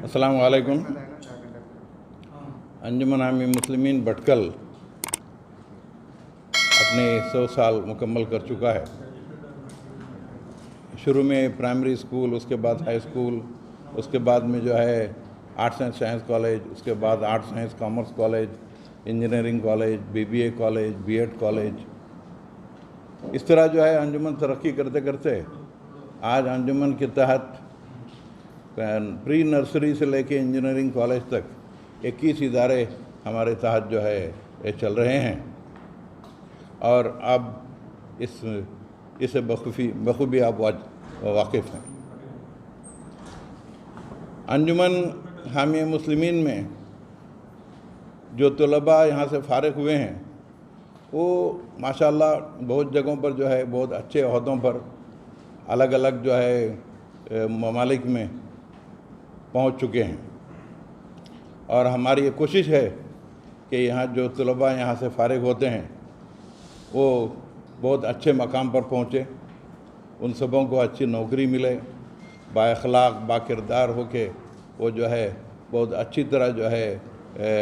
अस्सलाम वालेकुम। अंजुमन आमी मुस्लिमीन भटकल अपने 100 साल मुकम्मल कर चुका है। शुरू में प्राइमरी स्कूल, उसके बाद हाई स्कूल, उसके बाद में जो है आर्ट्स एंड साइंस कॉलेज, उसके बाद arts science commerce college, engineering college, BBA college, BEd college, इस तरह जो है अंजुमन तरक्की करते करते आज अंजुमन के तहत प्री नर्सरी से लेके इंजीनियरिंग कॉलेज तक 21 इदारे हमारे तहत जो है ये चल रहे हैं और अब इससे बखूबी आप वाकिफ़ हैं। अंजुमन हामी मुस्लिमीन में जो तलबा यहाँ से फ़ारिग हुए हैं वो माशाल्लाह बहुत जगहों पर जो है बहुत अच्छे ओहदों पर अलग अलग जो है ममालिक में पहुँच चुके हैं और हमारी ये कोशिश है कि यहाँ जो तलबा यहाँ से फ़ारिग होते हैं वो बहुत अच्छे मकाम पर पहुँचे, उन सबों को अच्छी नौकरी मिले, बाअखलाक बाकिरदार हो के वो जो है बहुत अच्छी तरह जो है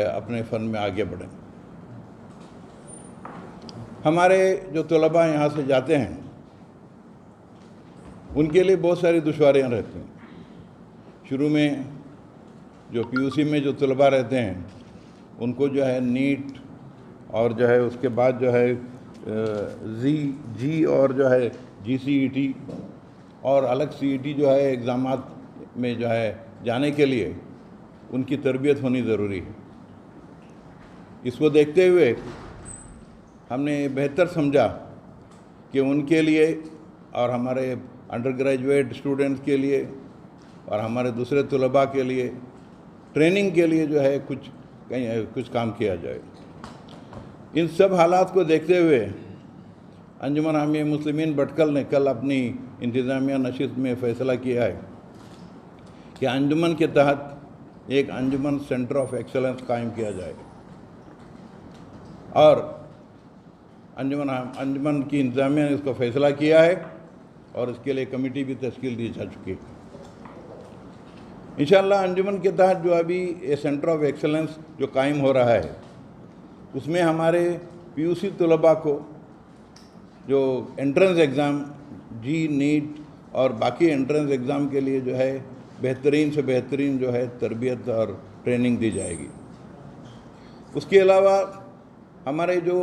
अपने फ़न में आगे बढ़ें। हमारे जो तलबा यहाँ से जाते हैं उनके लिए बहुत सारी दुश्वारियाँ रहती हैं। शुरू में जो पीयूसी में जो तलबा रहते हैं उनको जो है नीट और जो है उसके बाद जो है जी और जो है जीसीईटी और अलग सीईटी जो है एग्ज़ामात में जो है जाने के लिए उनकी तरबियत होनी ज़रूरी है। इसको देखते हुए हमने बेहतर समझा कि उनके लिए और हमारे अंडर ग्रेजुएट स्टूडेंट्स के लिए और हमारे दूसरे तलबा के लिए ट्रेनिंग के लिए जो है कुछ काम किया जाए। इन सब हालात को देखते हुए अंजुमन हामी मुस्लिमीन भटकल ने कल अपनी इंतज़ामिया नशिस्त में फ़ैसला किया है कि अंजुमन के तहत एक अंजुमन सेंटर ऑफ एक्सेलेंस कायम किया जाए और अंजुमन की इंतज़ामिया ने इसको फ़ैसला किया है और इसके लिए कमेटी भी तश्कील दी जा चुकी है। इंशाअल्लाह अंजुमन के तहत जो अभी ये सेंटर ऑफ एक्सेलेंस जो कायम हो रहा है उसमें हमारे पीयूसी तलबा को जो एंट्रेंस एग्ज़ाम जी नीट और बाकी एंट्रेंस एग्ज़ाम के लिए जो है बेहतरीन से बेहतरीन जो है तरबियत और ट्रेनिंग दी जाएगी। उसके अलावा हमारे जो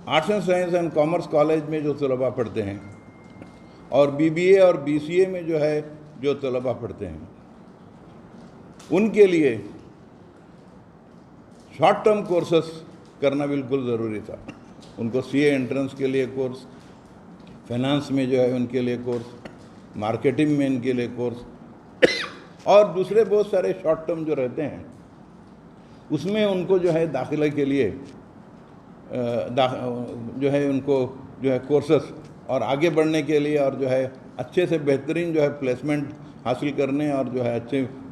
arts and science and commerce college में जो तलबा पढ़ते हैं और बीबीए और बीसीए में जो है जो तलबा पढ़ते हैं उनके लिए शॉर्ट टर्म कोर्सेस करना बिल्कुल ज़रूरी था। उनको सीए एंट्रेंस के लिए कोर्स, फाइनेंस में जो है उनके लिए कोर्स, मार्केटिंग में इनके लिए कोर्स और दूसरे बहुत सारे शॉर्ट टर्म जो रहते हैं उसमें उनको जो है दाखिले के लिए जो है उनको जो है कोर्सेस और आगे बढ़ने के लिए और जो है अच्छे से बेहतरीन जो है प्लेसमेंट हासिल करने और जो है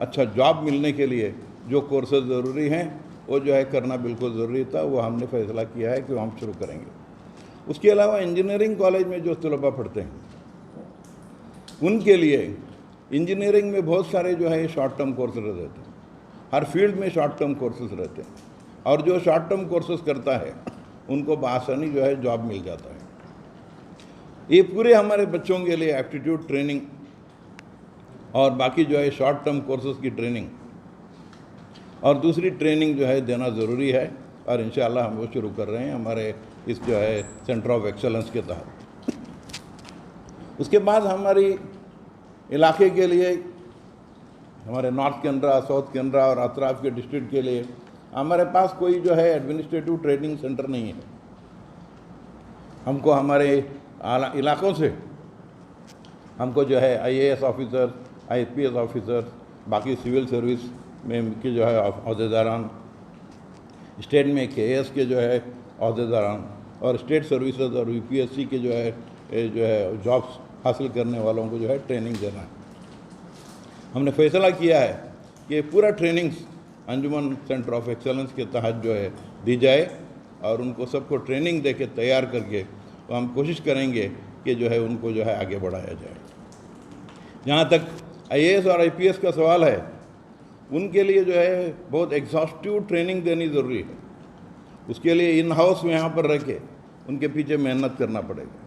अच्छा जॉब मिलने के लिए जो कोर्सेज ज़रूरी हैं वो जो है करना बिल्कुल ज़रूरी था। वो हमने फ़ैसला किया है कि हम शुरू करेंगे। उसके अलावा इंजीनियरिंग कॉलेज में जो तलबा पढ़ते हैं उनके लिए इंजीनियरिंग में बहुत सारे जो है शॉर्ट टर्म कोर्सेज रहते हैं। हर फील्ड में शॉर्ट टर्म कोर्सेज रहते हैं और जो शॉर्ट टर्म कोर्सेज करता है उनको बआसानी जो है जॉब मिल जाता है। ये पूरे हमारे बच्चों के लिए एप्टीट्यूड ट्रेनिंग और बाकी जो है शॉर्ट टर्म कोर्सेज की ट्रेनिंग और दूसरी ट्रेनिंग जो है देना ज़रूरी है और इंशाअल्लाह हम वो शुरू कर रहे हैं हमारे इस जो है सेंटर ऑफ एक्सेलेंस के तहत। उसके बाद हमारी इलाके के लिए हमारे नॉर्थ कैनरा, साउथ कैनरा और अतराफ के डिस्ट्रिक्ट के लिए हमारे पास कोई जो है एडमिनिस्ट्रेटिव ट्रेनिंग सेंटर नहीं है। हमको हमारे इलाकों से हमको जो है आईएएस ऑफिसर, आईपीएस ऑफिसर, बाकी सिविल सर्विस में के जो है अहदेदारान, स्टेट में केएएस के जो है अहदेदारान और स्टेट सर्विसेज और यूपीएससी के जो है जॉब्स हासिल करने वालों को जो है ट्रेनिंग देना है। हमने फैसला किया है कि पूरा trainings Anjuman centre of excellence के तहत जो है दी जाए और उनको सबको ट्रेनिंग दे के तैयार करके तो हम कोशिश करेंगे कि जो है उनको जो है आगे बढ़ाया जाए। जहाँ तक आईएएस और आईपीएस का सवाल है ان کے لیے جو ہے بہت ایگزاسٹیو ٹریننگ دینی ضروری ہے. اس کے لیے ان ہاؤس میں یہاں پر رہ کے ان کے پیچھے محنت کرنا پڑے گا.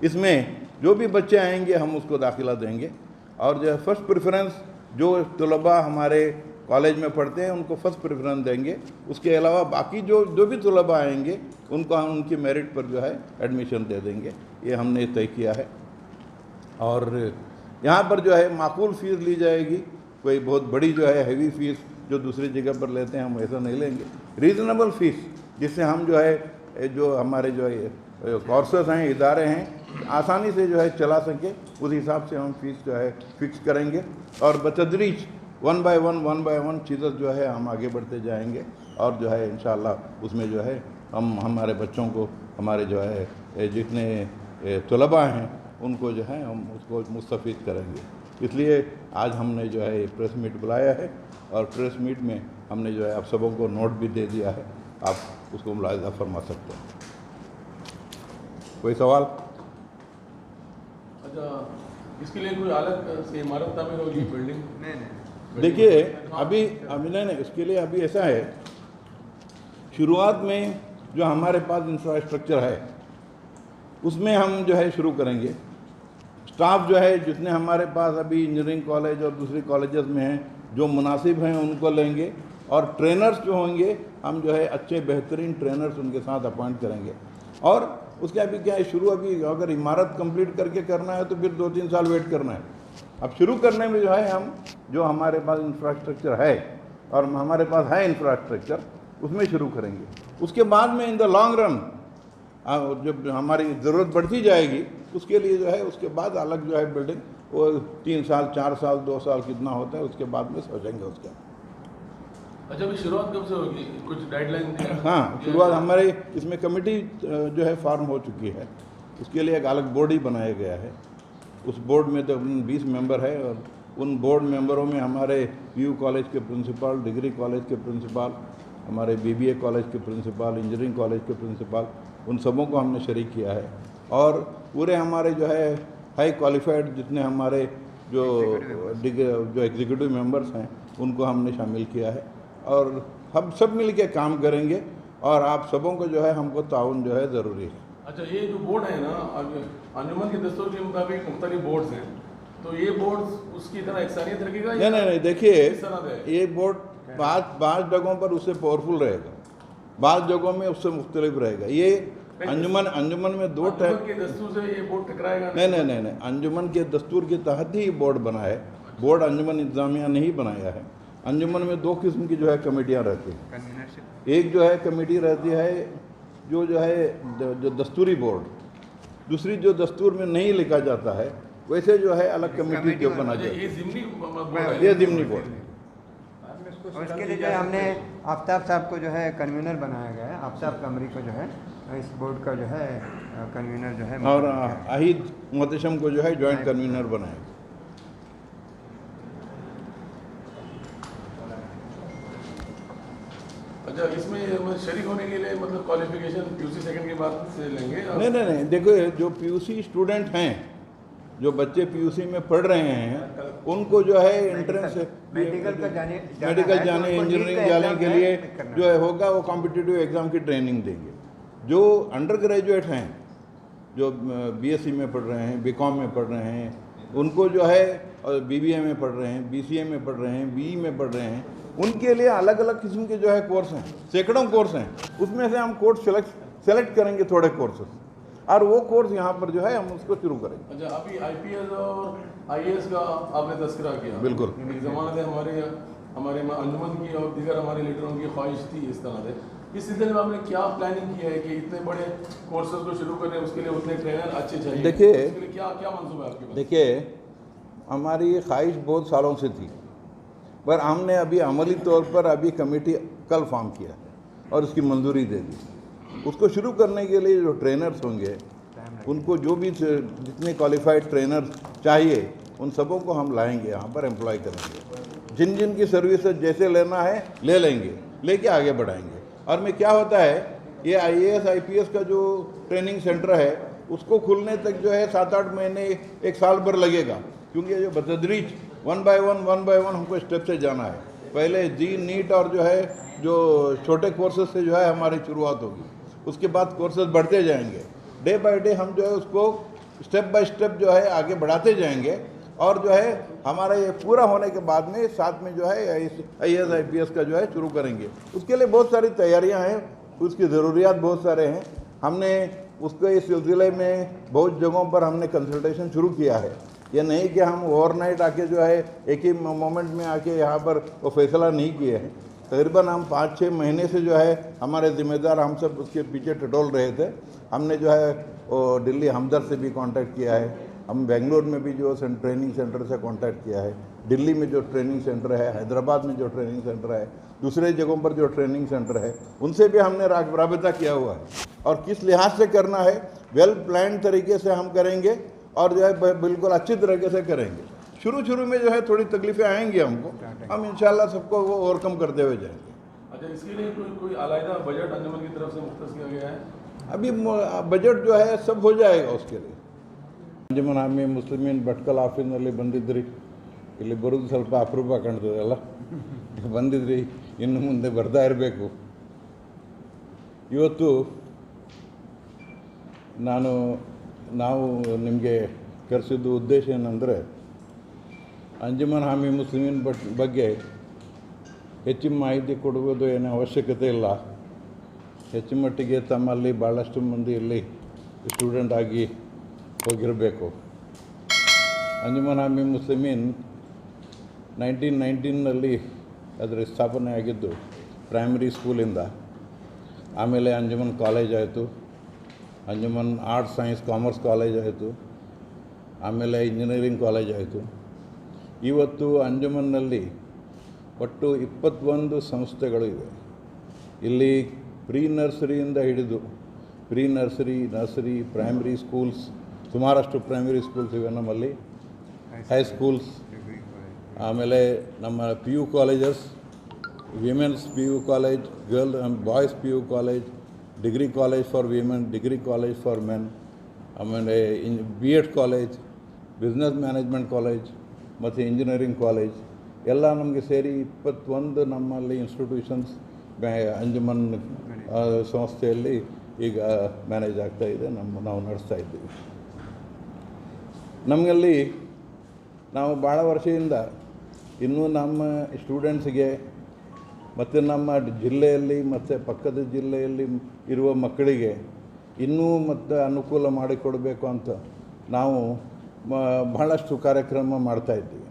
اس میں جو بھی بچے آئیں گے ہم اس کو داخلہ دیں گے, اور جو ہے فرسٹ پریفرنس جو طلباء ہمارے کالج میں پڑھتے ہیں ان کو فرسٹ پریفرنس دیں گے. اس کے علاوہ باقی جو بھی طلباء آئیں گے ان کو ہم ان کی میرٹ پر جو ہے ایڈمیشن دے دیں گے. یہ ہم نے طے کیا ہے. اور یہاں پر جو ہے معقول فیس لی جائے گی, کوئی بہت بڑی جو ہے ہیوی فیس جو دوسری جگہ پر لیتے ہیں ہم ایسا نہیں لیں گے. ریزنیبل فیس جس سے ہم جو ہے جو ہمارے جو ہے کورسز ہیں, ادارے ہیں, آسانی سے جو ہے چلا سکیں, اس حساب سے ہم فیس جو ہے فکس کریں گے. اور بتدریج ون بائی ون چیزیں جو ہے ہم آگے بڑھتے جائیں گے, اور جو ہے انشاءاللہ اس میں جو ہے ہم ہمارے بچوں کو, ہمارے جو ہے جتنے طلباء ہیں ان کو جو ہے ہم اس کو مستفید کریں گے. اس لیے آج ہم نے جو ہے پریس میٹ بلایا ہے, اور پریس میٹ میں ہم نے جو ہے آپ سبوں کو نوٹ بھی دے دیا ہے, آپ اس کو ملاحظہ فرما سکتے ہیں. کوئی سوال؟ اچھا, اس کے لیے کوئی الگ سے عمارت تعمیر ہوگی, بلڈنگ؟ نہیں. دیکھیے ابھی نہیں, اس کے لیے ابھی ایسا ہے, شروعات میں جو ہمارے پاس انفراسٹرکچر ہے اس میں ہم جو ہے شروع کریں گے. اسٹاف جو ہے جتنے ہمارے پاس ابھی انجینئرنگ کالج اور دوسری کالجز میں ہیں جو مناسب ہیں ان کو لیں گے, اور ٹرینرز جو ہوں گے ہم جو ہے اچھے بہترین ٹرینرز ان کے ساتھ اپوائنٹ کریں گے. اور اس کے ابھی کیا ہے, شروع ابھی اگر عمارت کمپلیٹ کر کے کرنا ہے تو پھر 2-3 سال ویٹ کرنا ہے. اب شروع کرنے میں جو ہے ہم جو ہمارے پاس انفراسٹرکچر ہے, اور ہمارے پاس ہے انفراسٹرکچر, اس میں شروع کریں گے. اس کے بعد میں ان دا لانگ رن جب ہماری ضرورت بڑھتی جائے گی اس کے لیے جو ہے اس کے بعد الگ جو ہے بلڈنگ وہ 3 سال 4 سال 2 سال کتنا ہوتا ہے اس کے بعد میں سوچیں گے اس کا. اچھا, ابھی شروعات کب سے ہوگی, کچھ گائیڈ لائن؟ ہاں, شروعات ہمارے اس میں کمیٹی جو ہے فارم ہو چکی ہے. اس کے لیے ایک الگ بورڈ ہی بنایا گیا ہے. اس بورڈ میں تو 20 ممبر ہے, اور ان بورڈ ممبروں میں ہمارے یو کالج کے پرنسپل, ڈگری کالج کے پرنسپل, ہمارے BBA کالج کے پرنسپل, انجینئرنگ کالج کے پرنسپل, ان سبوں کو ہم نے شریک کیا ہے. اور پورے ہمارے جو ہے ہائی کوالیفائڈ جتنے ہمارے جو ایگزیکٹو ممبرس ہیں ان کو ہم نے شامل کیا ہے, اور ہم سب مل کے کام کریں گے, اور آپ سبوں کو جو ہے ہم کو تعاون جو ہے ضروری ہے. اچھا, یہ جو بورڈ ہے نا, انجمن کے دستور کے مطابق مختلف بورڈز ہیں, تو یہ بورڈز اس کی طرح یکسانیت رکھے گا؟ نہیں, دیکھیے یہ بورڈ بعض جگہوں پر اس سے پاورفل رہے گا, بعض جگہوں میں اس سے مختلف رہے گا. یہ انجمن میں 2 ٹائپ کے دستور سے یہ بورڈ ٹکرائے گا؟ نہیں, انجمن کے دستور کے تحت ہی بورڈ بنا ہے. بورڈ انجمن انتظامیہ نے ہی بنایا ہے. انجمن میں 2 قسم کی جو ہے کمیٹیاں رہتی ہیں. ایک جو ہے کمیٹی رہتی ہے جو ہے جو دستوری بورڈ, دوسری جو دستور میں نہیں لکھا جاتا ہے ویسے جو ہے الگ کمیٹی جو بنا جاتی ہے. یہ ضمنی بورڈ ہے. اور اس کے لیے جو ہے ہم نے آفتاب صاحب کو جو ہے کنوینر بنایا گیا ہے. آفتاب قمری کو جو ہے اس بورڈ کا جو ہے کنوینر جو ہے, اور عہید محتشم کو جو ہے جوائنٹ کنوینر بنایا. اچھا, اس میں شریک ہونے کے لیے مطلب کوالیفیکیشن PUC سیکنڈ کے بعد سے لیں گے؟ نہیں, دیکھو جو PUC اسٹوڈنٹ ہیں, جو بچے PUC میں پڑھ رہے ہیں ان کو جو ہے انٹرنس میڈیکل جانے, انجینئرنگ جانے کے لیے جو ہے ہوگا وہ کمپٹیٹیو ایگزام کی ٹریننگ دیں گے. جو انڈر گریجویٹ ہیں, جو BSc میں پڑھ رہے ہیں, BCom میں پڑھ رہے ہیں, ان کو جو ہے BBA میں پڑھ رہے ہیں, BCA میں پڑھ رہے ہیں, BE میں پڑھ رہے ہیں, ان کے لیے الگ الگ قسم کے جو ہے کورس ہیں, سینکڑوں کورس ہیں. اس میں سے ہم کورس سلیکٹ کریں گے تھوڑے کورسز, اور وہ کورس یہاں پر جو ہے ہم اس کو شروع کریں گے. اچھا, ابھی IPS اور IAS کا آپ نے تذکرہ کیا. بالکل. زمانت ہمارے انجمن کی اور دیگر ہمارے لیڈروں کی خواہش تھی اس طرح سے. اس سلسلے میں آپ نے کیا پلاننگ کی ہے کہ اتنے بڑے کورسز کو شروع کریں, اس کے لیے اتنے ٹرینر اچھے چاہیے؟ دیکھیے, اس کے لیے کیا منصوبہ ہے آپ کے پاس؟ دیکھیے, ہماری یہ خواہش بہت سالوں سے تھی, پر ہم نے ابھی عملی طور پر ابھی کمیٹی کل فارم کیا ہے اور اس کی منظوری دے دی. اس کو شروع کرنے کے لیے جو ٹرینرز ہوں گے ان کو جو بھی جتنے کوالیفائڈ ٹرینر چاہیے ان سبوں کو ہم لائیں گے, یہاں پر امپلائی کریں گے. جن کی سروسز جیسے لینا ہے لے لیں گے, لے کے آگے بڑھائیں گے. اور میں کیا ہوتا ہے, یہ IAS IPS کا جو ٹریننگ سینٹر ہے اس کو کھلنے تک جو ہے 7-8 مہینے 1 سال پر لگے گا, کیونکہ جو بتدریج 1 بائی 1 ہم کو اسٹیپ سے جانا ہے. पहले जी नीट और जो है जो छोटे कोर्सेज से जो है हमारी शुरुआत होगी, उसके बाद कोर्सेज बढ़ते जाएंगे। डे बाय डे हम जो है उसको स्टेप बाय स्टेप जो है आगे बढ़ाते जाएंगे और जो है हमारा ये पूरा होने के बाद में साथ में जो है IAS IPS का जो है शुरू करेंगे। उसके लिए बहुत सारी तैयारियां हैं, उसकी ज़रूरियात बहुत सारे हैं। हमने उसके इस सिलसिले में बहुत जगहों पर हमने कंसल्टेशन शुरू किया है। ये नहीं कि हम ओवरनाइट आके जो है एक ही मोमेंट में आके यहाँ पर वो फैसला नहीं किए हैं। तकरीबन हम 5-6 महीने से जो है हमारे ज़िम्मेदार हम सब उसके पीछे टटोल रहे थे। हमने जो है वो दिल्ली हमदर्द से भी कांटेक्ट किया है, हम बेंगलोर में भी जो ट्रेनिंग सेंटर से कांटेक्ट किया है, दिल्ली में जो ट्रेनिंग सेंटर है, हैदराबाद में जो ट्रेनिंग सेंटर है, दूसरे जगहों पर जो ट्रेनिंग सेंटर है, उनसे भी हमने राबता किया हुआ है। और किस लिहाज से करना है, वेल प्लान तरीके से हम करेंगे और जो है बिल्कुल अच्छी तरीके से करेंगे। शुरू में जो है थोड़ी तकलीफ़ें आएंगी हमको, हम इंशाल्लाह सबको वो ओवरकम करते हुए जाएंगे। अच्छा, इसके लिए कोई अलग बजट अंजुमन की तरफ से मुख्तस किया गया है? अभी बजट जो है सब हो जाएगा उसके लिए। ಅಂಜುಮನ್ ಆಮಿ ಮುಸ್ಲಿಮೀನ್ ಭಟ್ಕಲ್ ಆಫೀಸ್ನಲ್ಲಿ ಬಂದಿದ್ರಿ, ಇಲ್ಲಿ ಬರೋದು ಸ್ವಲ್ಪ ಅಪರೂಪ ಕಾಣ್ತದಲ್ಲ, ಬಂದಿದ್ರಿ, ಇನ್ನು ಮುಂದೆ ಬರ್ತಾ ಇರಬೇಕು. ಇವತ್ತು ನಾವು ನಿಮಗೆ ಕರೆಸಿದ್ದು ಉದ್ದೇಶ ಏನಂದರೆ, ಅಂಜುಮನ್ ಆಮಿ ಮುಸ್ಲಿಮೀನ್ ಬಗ್ಗೆ ಹೆಚ್ಚಿನ ಮಾಹಿತಿ ಕೊಡುವುದು ಏನೋ ಅವಶ್ಯಕತೆ ಇಲ್ಲ. ಹೆಚ್ಚಿನ ಮಟ್ಟಿಗೆ ತಮ್ಮಲ್ಲಿ ಭಾಳಷ್ಟು ಮಂದಿ ಇಲ್ಲಿ ಸ್ಟೂಡೆಂಟ್ ಆಗಿ ಹೋಗಿರಬೇಕು. ಅಂಜುಮನ್ ಆಮಿ ಮುಸ್ಲಿಮೀನ್ 1919ನಲ್ಲಿ ಅದರ ಸ್ಥಾಪನೆ ಆಗಿದ್ದು ಪ್ರೈಮರಿ ಸ್ಕೂಲಿಂದ. ಆಮೇಲೆ ಅಂಜುಮನ್ ಕಾಲೇಜ್ ಆಯಿತು, Anjuman arts science commerce college ಆಯಿತು, ಆಮೇಲೆ ಇಂಜಿನಿಯರಿಂಗ್ ಕಾಲೇಜ್ ಆಯಿತು. ಇವತ್ತು ಅಂಜುಮನ್ನಲ್ಲಿ ಒಟ್ಟು 21 ಸಂಸ್ಥೆಗಳು ಇವೆ. ಇಲ್ಲಿ ಪ್ರೀ ನರ್ಸರಿಯಿಂದ ಹಿಡಿದು ನರ್ಸರಿ, ಪ್ರೈಮರಿ ಸ್ಕೂಲ್ಸ್, ಸುಮಾರಷ್ಟು ಪ್ರೈಮರಿ ಸ್ಕೂಲ್ಸ್ ಇವೆ ನಮ್ಮಲ್ಲಿ, ಹೈಸ್ಕೂಲ್ಸ್, ಆಮೇಲೆ ನಮ್ಮ PU colleges, women's PU college, boys PU college, degree college for women, degree college for men, ಆಮೇಲೆ B.Ed college, business management college ಮತ್ತು ಇಂಜಿನಿಯರಿಂಗ್ ಕಾಲೇಜ್ ಎಲ್ಲ ನಮಗೆ ಸೇರಿ 21 ನಮ್ಮಲ್ಲಿ ಇನ್ಸ್ಟಿಟ್ಯೂಷನ್ಸ್ ಅಂಜುಮನ್ ಸಂಸ್ಥೆಯಲ್ಲಿ ಈಗ ಮ್ಯಾನೇಜ್ ಆಗ್ತಾಯಿದೆ, ನಾವು ನಡೆಸ್ತಾ ಇದ್ದೀವಿ. ನಮಗಲ್ಲಿ ನಾವು ಭಾಳ ವರ್ಷದಿಂದ ಇನ್ನೂ ನಮ್ಮ ಸ್ಟೂಡೆಂಟ್ಸಿಗೆ ಮತ್ತು ನಮ್ಮ ಜಿಲ್ಲೆಯಲ್ಲಿ ಮತ್ತು ಪಕ್ಕದ ಜಿಲ್ಲೆಯಲ್ಲಿ ಇರುವ ಮಕ್ಕಳಿಗೆ ಇನ್ನೂ ಮತ್ತು ಅನುಕೂಲ ಮಾಡಿಕೊಡಬೇಕು ಅಂತ ನಾವು ಬಹಳಷ್ಟು ಕಾರ್ಯಕ್ರಮ ಮಾಡ್ತಾಯಿದ್ದೀವಿ.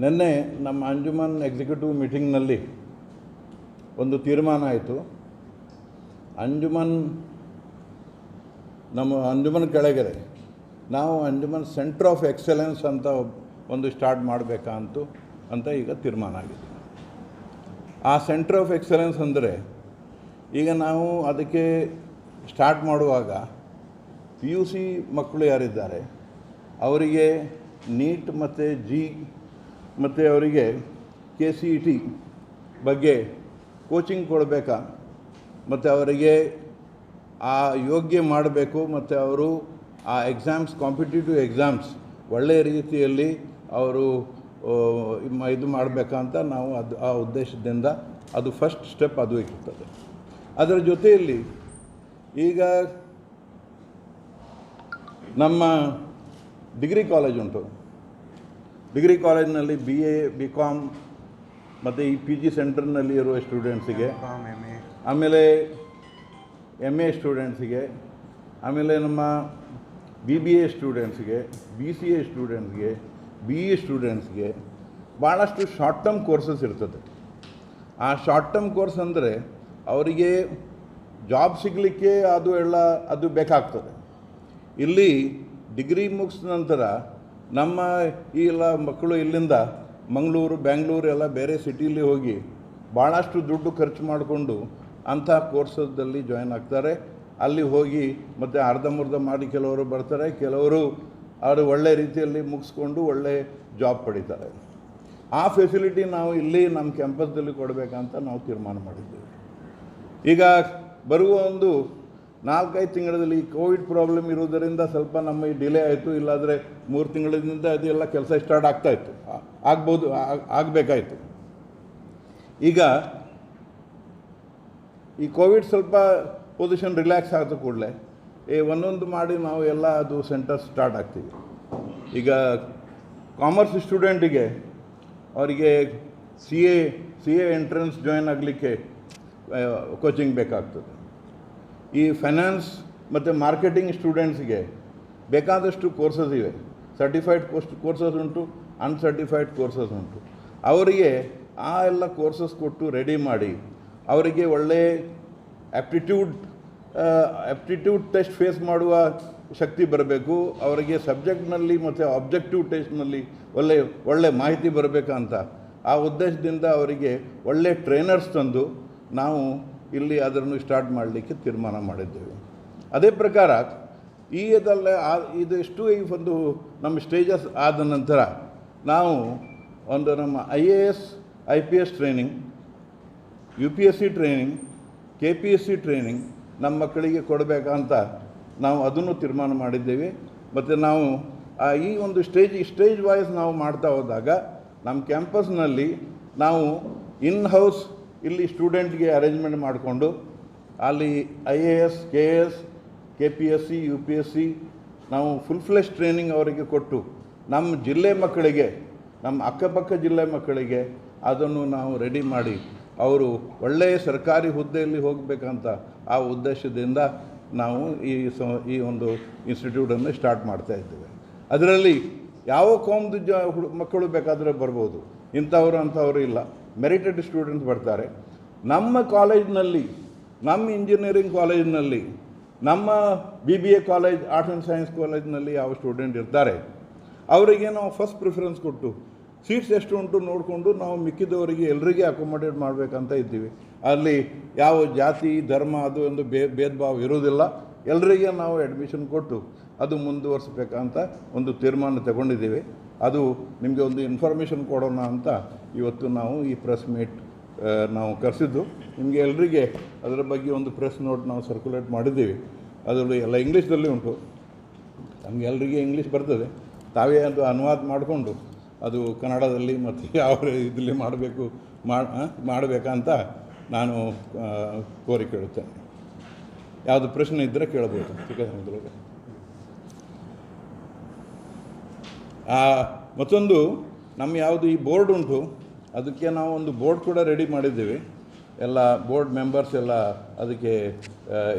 ನಿನ್ನೆ ನಮ್ಮ ಅಂಜುಮನ್ ಎಕ್ಸಿಕ್ಯೂಟಿವ್ ಮೀಟಿಂಗ್ನಲ್ಲಿ ಒಂದು ತೀರ್ಮಾನ ಆಯಿತು. ನಮ್ಮ ಅಂಜುಮನ್ ಕೆಳಗಡೆ ನಾವು ಅಂಜುಮನ್ ಸೆಂಟರ್ ಆಫ್ ಎಕ್ಸಲೆನ್ಸ್ ಅಂತ ಒಂದು ಸ್ಟಾರ್ಟ್ ಮಾಡಬೇಕಂತ ಈಗ ತೀರ್ಮಾನ ಆಗಿದೆ. ಆ ಸೆಂಟರ್ ಆಫ್ ಎಕ್ಸಲೆನ್ಸ್ ಅಂದರೆ ಈಗ ನಾವು ಅದಕ್ಕೆ ಸ್ಟಾರ್ಟ್ ಮಾಡುವಾಗ PUC ಮಕ್ಕಳು ಯಾರಿದ್ದಾರೆ ಅವರಿಗೆ ನೀಟ್ ಮತ್ತು G ಮತ್ತು ಅವರಿಗೆ KCET ಬಗ್ಗೆ ಕೋಚಿಂಗ್ ಕೊಡಬೇಕಾ ಮತ್ತು ಅವರಿಗೆ ಆ ಯೋಗ್ಯ ಮಾಡಬೇಕು ಮತ್ತು ಅವರು ಆ ಎಕ್ಸಾಮ್ಸ್, ಕಾಂಪಿಟೇಟಿವ್ ಎಕ್ಸಾಮ್ಸ್ ಒಳ್ಳೆಯ ರೀತಿಯಲ್ಲಿ ಅವರು ಇದು ಮಾಡಬೇಕಂತ ನಾವು ಆ ಉದ್ದೇಶದಿಂದ ಅದು ಫಸ್ಟ್ ಸ್ಟೆಪ್ ಅದು ಇರ್ತದೆ. ಅದರ ಜೊತೆಯಲ್ಲಿ ಈಗ ನಮ್ಮ ಡಿಗ್ರಿ ಕಾಲೇಜ್ ಉಂಟು. ಡಿಗ್ರಿ ಕಾಲೇಜ್ನಲ್ಲಿ BA, BCom ಮತ್ತು ಈ PG ಸೆಂಟರ್ನಲ್ಲಿ ಇರುವ ಸ್ಟೂಡೆಂಟ್ಸಿಗೆ, ಆಮೇಲೆ MA ಸ್ಟೂಡೆಂಟ್ಸಿಗೆ, ಆಮೇಲೆ ನಮ್ಮ BBA ಸ್ಟೂಡೆಂಟ್ಸ್ಗೆ, BCA ಸ್ಟೂಡೆಂಟ್ಸ್ಗೆ, BE ಸ್ಟೂಡೆಂಟ್ಸ್ಗೆ ಭಾಳಷ್ಟು ಶಾರ್ಟ್ ಟರ್ಮ್ ಕೋರ್ಸಸ್ ಇರ್ತದೆ. ಆ ಶಾರ್ಟ್ ಟರ್ಮ್ ಕೋರ್ಸ್ ಅಂದರೆ ಅವರಿಗೆ ಜಾಬ್ ಸಿಗಲಿಕ್ಕೆ ಅದು ಬೇಕಾಗ್ತದೆ. ಇಲ್ಲಿ ಡಿಗ್ರಿ ಮುಗಿಸಿದ ನಂತರ ನಮ್ಮ ಈ ಎಲ್ಲ ಮಕ್ಕಳು ಇಲ್ಲಿಂದ ಮಂಗಳೂರು, ಬೆಂಗಳೂರು ಎಲ್ಲ ಬೇರೆ ಸಿಟಿಲಿ ಹೋಗಿ ಭಾಳಷ್ಟು ದುಡ್ಡು ಖರ್ಚು ಮಾಡಿಕೊಂಡು ಅಂಥ ಕೋರ್ಸಲ್ಲಿ ಜಾಯ್ನ್ ಆಗ್ತಾರೆ. ಅಲ್ಲಿ ಹೋಗಿ ಮತ್ತು ಅರ್ಧಂಬರ್ಧ ಮಾಡಿ ಕೆಲವರು ಬರ್ತಾರೆ, ಕೆಲವರು ಅವರು ಒಳ್ಳೆ ರೀತಿಯಲ್ಲಿ ಮುಗಿಸ್ಕೊಂಡು ಒಳ್ಳೆ ಜಾಬ್ ಪಡಿತಾರೆ. ಆ ಫೆಸಿಲಿಟಿ ನಾವು ಇಲ್ಲಿ ನಮ್ಮ ಕ್ಯಾಂಪಸ್ದಲ್ಲಿ ಕೊಡಬೇಕಂತ ನಾವು ತೀರ್ಮಾನ ಮಾಡಿದ್ದೇವೆ. ಈಗ ಬರುವ ಒಂದು 4-5 ತಿಂಗಳಲ್ಲಿ ಕೋವಿಡ್ ಪ್ರಾಬ್ಲಮ್ ಇರೋದರಿಂದ ಸ್ವಲ್ಪ ನಮ್ಮ ಡಿಲೇ ಆಯಿತು. ಇಲ್ಲಾಂದರೆ 3 ತಿಂಗಳಿಂದ ಅದೆಲ್ಲ ಕೆಲಸ ಸ್ಟಾರ್ಟ್ ಆಗಬೇಕಾಯಿತು. ಈಗ ಈ ಕೋವಿಡ್ ಸ್ವಲ್ಪ ಪೊಸಿಷನ್ ರಿಲ್ಯಾಕ್ಸ್ ಆದ ಕೂಡಲೇ ಒಂದೊಂದು ಮಾಡಿ ನಾವು ಎಲ್ಲ ಅದು ಸೆಂಟರ್ ಸ್ಟಾರ್ಟ್ ಆಗ್ತೀವಿ. ಈಗ ಕಾಮರ್ಸ್ ಸ್ಟೂಡೆಂಟಿಗೆ ಅವರಿಗೆ ಸಿ ಎ ಎಂಟ್ರೆನ್ಸ್ ಜಾಯ್ನ್ ಆಗಲಿಕ್ಕೆ ಕೋಚಿಂಗ್ ಬೇಕಾಗ್ತದೆ. ಈ ಫೈನಾನ್ಸ್ ಮತ್ತು ಮಾರ್ಕೆಟಿಂಗ್ ಸ್ಟೂಡೆಂಟ್ಸ್ಗೆ ಬೇಕಾದಷ್ಟು ಕೋರ್ಸಸ್ ಇವೆ. ಸರ್ಟಿಫೈಡ್ ಕೋರ್ಸಸ್ ಉಂಟು, ಅನ್ಸರ್ಟಿಫೈಡ್ ಕೋರ್ಸಸ್ ಉಂಟು. ಅವರಿಗೆ ಆ ಎಲ್ಲ ಕೋರ್ಸಸ್ ಕೊಟ್ಟು ರೆಡಿ ಮಾಡಿ ಅವರಿಗೆ ಒಳ್ಳೆ ಆ್ಯಪ್ಟಿಟ್ಯೂಡ್ ಟೆಸ್ಟ್ ಫೇಸ್ ಮಾಡುವ ಶಕ್ತಿ ಬರಬೇಕು. ಅವರಿಗೆ ಸಬ್ಜೆಕ್ಟ್ನಲ್ಲಿ ಮತ್ತು ಆಬ್ಜೆಕ್ಟಿವ್ ಟೆಸ್ಟ್ನಲ್ಲಿ ಒಳ್ಳೆ ಮಾಹಿತಿ ಬರಬೇಕಂತ ಆ ಉದ್ದೇಶದಿಂದ ಅವರಿಗೆ ಒಳ್ಳೆ ಟ್ರೈನರ್ಸ್ ತಂದು ನಾವು ಇಲ್ಲಿ ಅದನ್ನು ಸ್ಟಾರ್ಟ್ ಮಾಡಲಿಕ್ಕೆ ತೀರ್ಮಾನ ಮಾಡಿದ್ದೇವೆ. ಅದೇ ಪ್ರಕಾರ ಇದಿಷ್ಟು ಈ ಒಂದು ನಮ್ಮ ಸ್ಟೇಜಸ್ ಆದ ನಂತರ ನಾವು ಒಂದು ನಮ್ಮ IAS IPS training, UPSC training, KPSC training ನಮ್ಮ ಮಕ್ಕಳಿಗೆ ಕೊಡಬೇಕಂತ ನಾವು ಅದನ್ನು ತೀರ್ಮಾನ ಮಾಡಿದ್ದೇವೆ. ಮತ್ತು ನಾವು ಈ ಒಂದು ಸ್ಟೇಜ್ ವೈಸ್ ನಾವು ಮಾಡ್ತಾ ಹೋದಾಗ ನಮ್ಮ ಕ್ಯಾಂಪಸ್ನಲ್ಲಿ ನಾವು ಹೌಸ್ ಇಲ್ಲಿ ಸ್ಟೂಡೆಂಟ್ಗೆ ಅರೇಂಜ್ಮೆಂಟ್ ಮಾಡಿಕೊಂಡು ಅಲ್ಲಿ IAS, KS, KPSC, UPSC ನಾವು ಫುಲ್ ಫ್ಲೆಶ್ ಟ್ರೈನಿಂಗ್ ಅವರಿಗೆ ಕೊಟ್ಟು ನಮ್ಮ ಜಿಲ್ಲೆ ಮಕ್ಕಳಿಗೆ, ನಮ್ಮ ಅಕ್ಕಪಕ್ಕ ಜಿಲ್ಲೆ ಮಕ್ಕಳಿಗೆ ಅದನ್ನು ನಾವು ರೆಡಿ ಮಾಡಿ ಅವರು ಒಳ್ಳೆಯ ಸರ್ಕಾರಿ ಹುದ್ದೆಯಲ್ಲಿ ಹೋಗಬೇಕಂತ ಆ ಉದ್ದೇಶದಿಂದ ನಾವು ಈ ಒಂದು ಇನ್ಸ್ಟಿಟ್ಯೂಟನ್ನು ಸ್ಟಾರ್ಟ್ ಮಾಡ್ತಾ ಇದ್ದೇವೆ. ಅದರಲ್ಲಿ ಯಾವ ಕೋಮ್ದು ಮಕ್ಕಳು ಬೇಕಾದರೆ ಬರ್ಬೋದು, ಅಂಥವರು ಇಲ್ಲ. ಮೆರಿಟೆಡ್ ಸ್ಟೂಡೆಂಟ್ಸ್ ಬರ್ತಾರೆ. ನಮ್ಮ ಕಾಲೇಜ್ನಲ್ಲಿ, ನಮ್ಮ ಇಂಜಿನಿಯರಿಂಗ್ ಕಾಲೇಜ್ನಲ್ಲಿ, ನಮ್ಮ BBA college, arts and science ಕಾಲೇಜ್ನಲ್ಲಿ ಯಾವ ಸ್ಟೂಡೆಂಟ್ ಇರ್ತಾರೆ ಅವರಿಗೆ ನಾವು ಫಸ್ಟ್ ಪ್ರಿಫರೆನ್ಸ್ ಕೊಟ್ಟು ಸೀಟ್ಸ್ ಎಷ್ಟು ಉಂಟು ನೋಡಿಕೊಂಡು ನಾವು ಮಿಕ್ಕಿದವರಿಗೆ ಎಲ್ಲರಿಗೆ ಅಕೊಮಡೇಟ್ ಮಾಡಬೇಕಂತ ಇದ್ದೀವಿ. ಅಲ್ಲಿ ಯಾವ ಜಾತಿ ಧರ್ಮ ಅದು ಒಂದು ಭೇದ ಭಾವ ಇರೋದಿಲ್ಲ. ಎಲ್ಲರಿಗೆ ನಾವು ಅಡ್ಮಿಷನ್ ಕೊಟ್ಟು ಅದು ಮುಂದುವರಿಸಬೇಕಂತ ಒಂದು ತೀರ್ಮಾನ ತಗೊಂಡಿದ್ದೀವಿ. ಅದು ನಿಮಗೆ ಒಂದು ಇನ್ಫಾರ್ಮೇಷನ್ ಕೊಡೋಣ ಅಂತ ಇವತ್ತು ನಾವು ಈ ಪ್ರೆಸ್ ಮೀಟ್ ನಾವು ಕರೆಸಿದ್ದು. ನಿಮಗೆ ಎಲ್ಲರಿಗೆ ಅದರ ಬಗ್ಗೆ ಒಂದು ಪ್ರೆಸ್ ನೋಟ್ ನಾವು ಸರ್ಕ್ಯುಲೇಟ್ ಮಾಡಿದ್ದೀವಿ. ಅದರಲ್ಲಿ ಎಲ್ಲ ಇಂಗ್ಲೀಷ್ದಲ್ಲಿ ಉಂಟು. ನಮಗೆ ಎಲ್ಲರಿಗೆ ಇಂಗ್ಲೀಷ್ ಬರ್ತದೆ. ತಾವೇ ಅದು ಅನುವಾದ ಮಾಡಿಕೊಂಡು ಅದು ಕನ್ನಡದಲ್ಲಿ ಮತ್ತು ಯಾವ ಇದರಲ್ಲಿ ಮಾಡಬೇಕಂತ ನಾನು ಕೋರಿಕೊಳ್ಳುತ್ತೇನೆ. ಯಾವುದು ಪ್ರಶ್ನೆ ಇದ್ದರೆ ಕೇಳಬಹುದು. ಚಿಕ್ಕಸಮುದ್ರದಲ್ಲಿ ಮತ್ತೊಂದು ನಮ್ಮ ಯಾವುದು ಈ ಬೋರ್ಡ್ ಉಂಟು ಅದಕ್ಕೆ ನಾವು ಒಂದು ಬೋರ್ಡ್ ಕೂಡ ರೆಡಿ ಮಾಡಿದ್ದೀವಿ. ಎಲ್ಲ ಬೋರ್ಡ್ ಮೆಂಬರ್ಸ್ ಎಲ್ಲ ಅದಕ್ಕೆ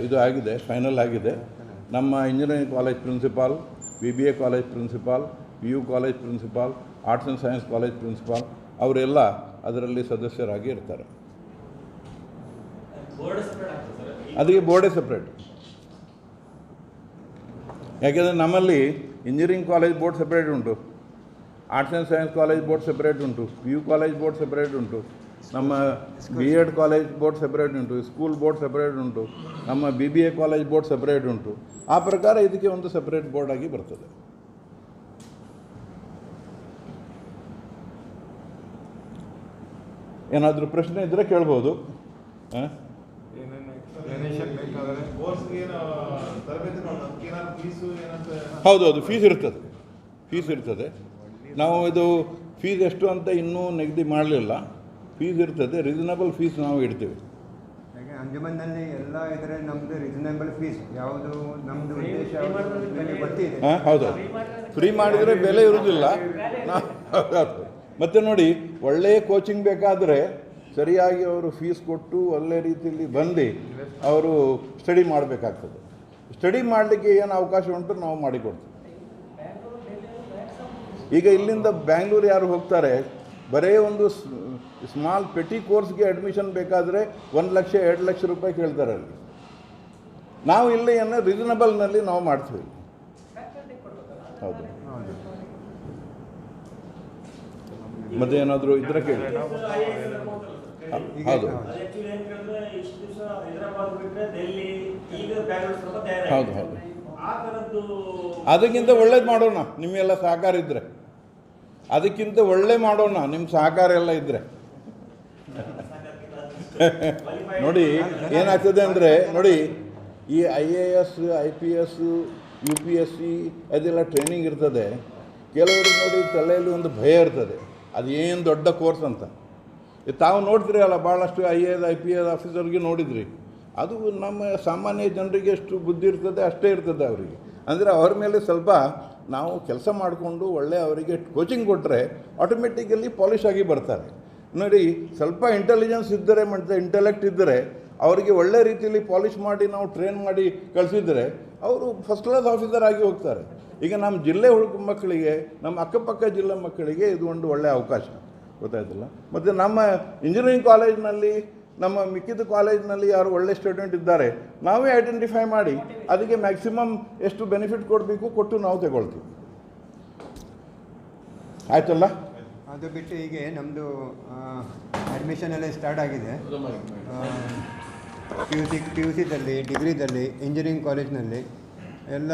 ಇದು ಆಗಿದೆ, ಫೈನಲ್ ಆಗಿದೆ. ನಮ್ಮ engineering college principal, BBA college principal, PU college principal, arts and science college principal ಅವರೆಲ್ಲ ಅದರಲ್ಲಿ ಸದಸ್ಯರಾಗಿ ಇರ್ತಾರೆ. ಅದಕ್ಕೆ ಬೋರ್ಡೇ ಸಪ್ರೇಟ್. ಯಾಕೆಂದರೆ ನಮ್ಮಲ್ಲಿ ಇಂಜಿನಿಯರಿಂಗ್ ಕಾಲೇಜ್ ಬೋರ್ಡ್ ಸಪ್ರೇಟ್ ಉಂಟು, arts and science college board separate ಉಂಟು, PU ಕಾಲೇಜ್ ಬೋರ್ಡ್ ಸಪ್ರೇಟ್ ಉಂಟು, ನಮ್ಮ B.Ed ಕಾಲೇಜ್ ಬೋರ್ಡ್ ಸಪ್ರೇಟ್ ಉಂಟು, ಸ್ಕೂಲ್ ಬೋರ್ಡ್ ಸಪ್ರೇಟ್ ಉಂಟು, ನಮ್ಮ BBA ಕಾಲೇಜ್ ಬೋರ್ಡ್ ಸಪ್ರೇಟ್ ಉಂಟು. ಆ ಪ್ರಕಾರ ಇದಕ್ಕೆ ಒಂದು ಸಪ್ರೇಟ್ ಬೋರ್ಡ್ ಆಗಿ ಬರ್ತದೆ. ಏನಾದರೂ ಪ್ರಶ್ನೆ ಇದ್ದರೆ ಕೇಳ್ಬೋದು. ಹೌದು, ಫೀಸ್ ಇರ್ತದೆ. ನಾವು ಇದು ಫೀಸ್ ಎಷ್ಟು ಅಂತ ಇನ್ನೂ ನಿಗದಿ ಮಾಡಲಿಲ್ಲ. ಫೀಸ್ ಇರ್ತದೆ, ರೀಸನಬಲ್ ಫೀಸ್ ನಾವು ಇಡ್ತೀವಿ. ಅಂಜುಮನ್ನಲ್ಲಿ ಎಲ್ಲ ಇದ್ರೆ ನಮ್ಮದು ರೀಸನಬಲ್ ಫೀಸ್ ಯಾವುದು ನಮ್ಮದು ಉದ್ದೇಶ ಗೊತ್ತಿದೆ. ಹೌದು, ಫ್ರೀ ಮಾಡಿದರೆ ಬೆಲೆ ಇರುವುದಿಲ್ಲ. ಮತ್ತು ನೋಡಿ, ಒಳ್ಳೆಯ ಕೋಚಿಂಗ್ ಬೇಕಾದರೆ ಸರಿಯಾಗಿ ಅವರು ಫೀಸ್ ಕೊಟ್ಟು ಒಳ್ಳೆ ರೀತಿಯಲ್ಲಿ ಬಂದು ಅವರು ಸ್ಟಡಿ ಮಾಡಬೇಕಾಗ್ತದೆ. ಸ್ಟಡಿ ಮಾಡಲಿಕ್ಕೆ ಏನು ಅವಕಾಶ ಉಂಟು ನಾವು ಮಾಡಿಕೊಡ್ತೀವಿ. ಈಗ ಇಲ್ಲಿಂದ ಬ್ಯಾಂಗ್ಳೂರು ಯಾರು ಹೋಗ್ತಾರೆ, ಬರೀ ಒಂದು ಸ್ಮಾಲ್ ಪೆಟಿ ಕೋರ್ಸ್ಗೆ ಅಡ್ಮಿಷನ್ ಬೇಕಾದರೆ 1 ಲಕ್ಷ 2 ಲಕ್ಷ ರೂಪಾಯಿ ಕೇಳ್ತಾರೆ ಅಲ್ಲಿ. ನಾವು ಇಲ್ಲಿ ಏನೋ ರೀಸನಬಲ್ನಲ್ಲಿ ನಾವು ಮಾಡ್ತೀವಿ. ಹೌದು, ಮತ್ತೆ ಏನಾದರೂ ಇದ್ರೆ ಕೇಳಿ. ಹೌದು ಹೌದು ಹೌದು, ಅದಕ್ಕಿಂತ ಒಳ್ಳೇದು ಮಾಡೋಣ. ನಿಮಗೆಲ್ಲ ಸಹಕಾರ ಇದ್ದರೆ ಅದಕ್ಕಿಂತ ಒಳ್ಳೆ ಮಾಡೋಣ, ನಿಮ್ಮ ಸಹಕಾರ ಎಲ್ಲ ಇದ್ದರೆ. ನೋಡಿ ಏನಾಗ್ತದೆ ಅಂದರೆ, ನೋಡಿ ಈ IAS IPS UPSC ಅದೆಲ್ಲ ಟ್ರೈನಿಂಗ್ ಇರ್ತದೆ. ಕೆಲವರು ನೋಡಿ ತಲೆಯಲ್ಲಿ ಒಂದು ಭಯ ಇರ್ತದೆ, ಅದು ಏನು ದೊಡ್ಡ ಕೋರ್ಸ್ ಅಂತ. ತಾವು ನೋಡ್ತೀರಿ ಅಲ್ಲ, ಭಾಳಷ್ಟು IAS IPS ಆಫೀಸರ್ಗೆ ನೋಡಿದ್ರಿ, ಅದು ನಮ್ಮ ಸಾಮಾನ್ಯ ಜನರಿಗೆ ಎಷ್ಟು ಬುದ್ಧಿ ಇರ್ತದೆ ಅಷ್ಟೇ ಇರ್ತದೆ ಅವರಿಗೆ. ಅಂದರೆ ಅವ್ರ ಮೇಲೆ ಸ್ವಲ್ಪ ನಾವು ಕೆಲಸ ಮಾಡಿಕೊಂಡು ಒಳ್ಳೆ ಅವರಿಗೆ ಕೋಚಿಂಗ್ ಕೊಟ್ಟರೆ ಆಟೋಮೆಟಿಕಲಿ ಪಾಲಿಶ್ ಆಗಿ ಬರ್ತಾರೆ. ನೋಡಿ, ಸ್ವಲ್ಪ ಇಂಟೆಲಿಜೆನ್ಸ್ ಇದ್ದರೆ ಮತ್ತು ಇಂಟೆಲೆಕ್ಟ್ ಇದ್ದರೆ ಅವರಿಗೆ ಒಳ್ಳೆ ರೀತಿಯಲ್ಲಿ ಪಾಲಿಶ್ ಮಾಡಿ ನಾವು ಟ್ರೈನ್ ಮಾಡಿ ಕಳಿಸಿದರೆ ಅವರು ಫಸ್ಟ್ ಕ್ಲಾಸ್ ಆಫೀಸರ್ ಆಗಿ ಹೋಗ್ತಾರೆ. ಈಗ ನಮ್ಮ ಜಿಲ್ಲೆ ಮಕ್ಕಳಿಗೆ, ನಮ್ಮ ಅಕ್ಕಪಕ್ಕ ಜಿಲ್ಲೆ ಮಕ್ಕಳಿಗೆ ಇದು ಒಂದು ಒಳ್ಳೆಯ ಅವಕಾಶ, ಗೊತ್ತಾಯ್ತಲ್ಲ. ಮತ್ತು ನಮ್ಮ ಇಂಜಿನಿಯರಿಂಗ್ ಕಾಲೇಜ್ನಲ್ಲಿ, ನಮ್ಮ ಮಿಕ್ಕಿದ ಕಾಲೇಜ್ನಲ್ಲಿ ಯಾರು ಒಳ್ಳೆ ಸ್ಟೂಡೆಂಟ್ ಇದ್ದಾರೆ ನಾವೇ ಐಡೆಂಟಿಫೈ ಮಾಡಿ ಅದಕ್ಕೆ ಮ್ಯಾಕ್ಸಿಮಮ್ ಎಷ್ಟು ಬೆನಿಫಿಟ್ ಕೊಡಬೇಕು ಕೊಟ್ಟು ನಾವು ತಗೊಳ್ತೀವಿ. ಆಯ್ತಲ್ಲ. ಅದು ಬಿಟ್ಟು ಹೀಗೆ ನಮ್ಮದು ಅಡ್ಮಿಷನ್ ಎಲ್ಲ ಸ್ಟಾರ್ಟ್ ಆಗಿದೆ. ಪಿ ಯು ಸಿದಲ್ಲಿ, ಡಿಗ್ರಿದಲ್ಲಿ, ಇಂಜಿನಿಯರಿಂಗ್ ಕಾಲೇಜ್ನಲ್ಲಿ ಎಲ್ಲ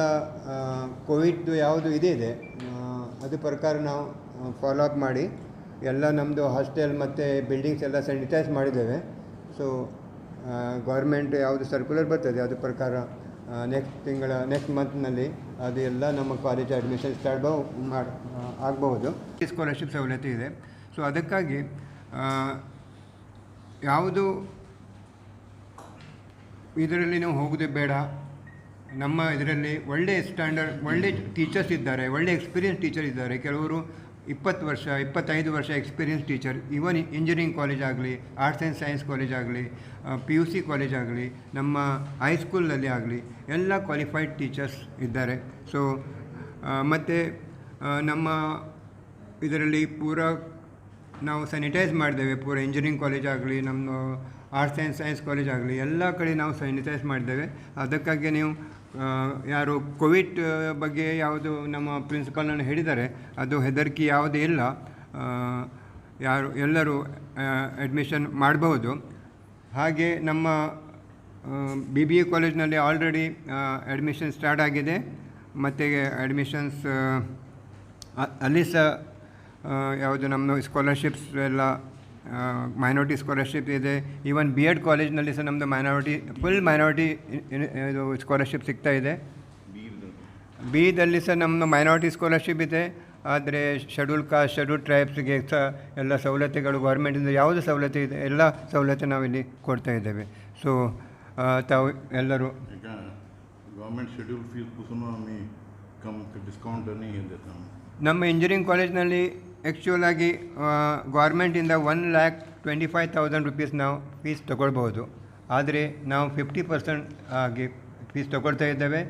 ಕೋವಿಡ್ದು ಯಾವುದು ಇದೆ ಅದು ಪ್ರಕಾರ ನಾವು ಫಾಲೋ ಅಪ್ ಮಾಡಿ ಎಲ್ಲ ನಮ್ಮದು ಹಾಸ್ಟೆಲ್ ಮತ್ತು ಬಿಲ್ಡಿಂಗ್ಸ್ ಎಲ್ಲ ಸ್ಯಾನಿಟೈಸ್ ಮಾಡಿದ್ದೇವೆ. ಸೊ ಗೌರ್ಮೆಂಟ್ ಯಾವುದು ಸರ್ಕ್ಯುಲರ್ ಬರ್ತದೆ ಅದು ಪ್ರಕಾರ ನೆಕ್ಸ್ಟ್ ಮಂತ್ನಲ್ಲಿ ಅದು ಎಲ್ಲ ನಮ್ಮ ಕಾಲೇಜ್ ಅಡ್ಮಿಷನ್ ಸ್ಟಾರ್ಟ್ ಆಗಬಹುದು. ಸ್ಕಾಲರ್ಶಿಪ್ ಸವಲತ್ತು ಇದೆ. ಸೊ ಅದಕ್ಕಾಗಿ ಯಾವುದು ಇದರಲ್ಲಿ ನಾವು ಹೋಗೋದೇ ಬೇಡ. ನಮ್ಮ ಇದರಲ್ಲಿ ಒಳ್ಳೆ ಸ್ಟ್ಯಾಂಡರ್ಡ್, ಒಳ್ಳೆ ಟೀಚರ್ಸ್ ಇದ್ದಾರೆ, ಒಳ್ಳೆ ಎಕ್ಸ್ಪೀರಿಯನ್ಸ್ ಟೀಚರ್ ಇದ್ದಾರೆ. ಕೆಲವರು 20 ವರ್ಷ 25 ವರ್ಷ experience teacher, even engineering college ಆಗಲಿ, ಆರ್ಟ್ಸ್ ಆ್ಯಂಡ್ ಸೈನ್ಸ್ ಕಾಲೇಜ್ ಆಗಲಿ, PUC ಕಾಲೇಜ್ ಆಗಲಿ, ನಮ್ಮ ಹೈಸ್ಕೂಲಲ್ಲಿ ಆಗಲಿ ಎಲ್ಲ ಕ್ವಾಲಿಫೈಡ್ ಟೀಚರ್ಸ್ ಇದ್ದಾರೆ. ಸೊ ಮತ್ತು ನಮ್ಮ ಇದರಲ್ಲಿ ಪೂರ ನಾವು ಸ್ಯಾನಿಟೈಸ್ ಮಾಡಿದ್ದೇವೆ. ಪೂರ ಇಂಜಿನಿಯರಿಂಗ್ ಕಾಲೇಜ್ ಆಗಲಿ, ನಮ್ಮ ಆರ್ಟ್ಸ್ ಆ್ಯಂಡ್ ಸೈನ್ಸ್ ಕಾಲೇಜ್ ಆಗಲಿ ಎಲ್ಲ ಕಡೆ ನಾವು ಸ್ಯಾನಿಟೈಸ್ ಮಾಡಿದ್ದೇವೆ. ಅದಕ್ಕಾಗಿ ನೀವು ಯಾರು ಕೋವಿಡ್ ಬಗ್ಗೆ ಯಾವುದು ನಮ್ಮ ಪ್ರಿನ್ಸಿಪಾಲ್ನನ್ನು ಹೇಳಿದ್ದಾರೆ ಅದು ಹೆದರಿಕೆ ಯಾವುದೇ ಇಲ್ಲ. ಎಲ್ಲರೂ ಅಡ್ಮಿಷನ್ ಮಾಡಬಹುದು. ಹಾಗೆ ನಮ್ಮ BBA ಕಾಲೇಜ್ನಲ್ಲಿ ಆಲ್ರೆಡಿ ಅಡ್ಮಿಷನ್ ಸ್ಟಾರ್ಟ್ ಆಗಿದೆ. ಮತ್ತು ಅಡ್ಮಿಷನ್ಸ್ ಅಲ್ಲಿ ಸಹ ಯಾವುದು ನಮ್ಮ ಸ್ಕಾಲರ್ಶಿಪ್ಸ್ ಎಲ್ಲ ಮೈನಾರಿಟಿ ಸ್ಕಾಲರ್ಶಿಪ್ ಇದೆ. ಈವನ್ B.Ed ಕಾಲೇಜ್ನಲ್ಲಿ ಸಹ ನಮ್ಮದು ಫುಲ್ ಮೈನಾರಿಟಿ ಇದು ಸ್ಕಾಲರ್ಶಿಪ್ ಸಿಗ್ತಾ ಇದೆ. ಬಿದಲ್ಲಿ ಸಹ ನಮ್ಮ ಮೈನಾರಿಟಿ ಸ್ಕಾಲರ್ಶಿಪ್ ಇದೆ. ಆದರೆ ಶೆಡ್ಯೂಲ್ ಕಾಸ್ಟ್, ಶೆಡ್ಯೂಲ್ ಟ್ರೈಬ್ಸ್ಗೆ ಸಹ ಎಲ್ಲ ಸವಲತ್ತುಗಳು ಗೌರ್ಮೆಂಟಿಂದ ಯಾವುದು ಸವಲತ್ತು ಇದೆ ಎಲ್ಲ ಸವಲತ್ತು ನಾವಿಲ್ಲಿ ಕೊಡ್ತಾ ಇದ್ದೇವೆ. ಸೊ ತಾವು ಎಲ್ಲರೂ ಗೌರ್ಮೆಂಟ್ ಶೆಡ್ಯೂಲ್ ಫೀಸ್ ಡಿಸ್ಕೌಂಟ್ ನಮ್ಮ ಇಂಜಿನಿಯರಿಂಗ್ ಕಾಲೇಜ್ನಲ್ಲಿ ಆ್ಯಕ್ಚುಲ್ ಆಗಿ ಗೌರ್ಮೆಂಟಿಂದ 1,25,000 ರೂಪೀಸ್ ನಾವು ಫೀಸ್ ತೊಗೊಳ್ಬೋದು. ಆದರೆ ನಾವು 50% ಆಗಿ ಫೀಸ್ ತೊಗೊಳ್ತಾ ಇದ್ದೇವೆ.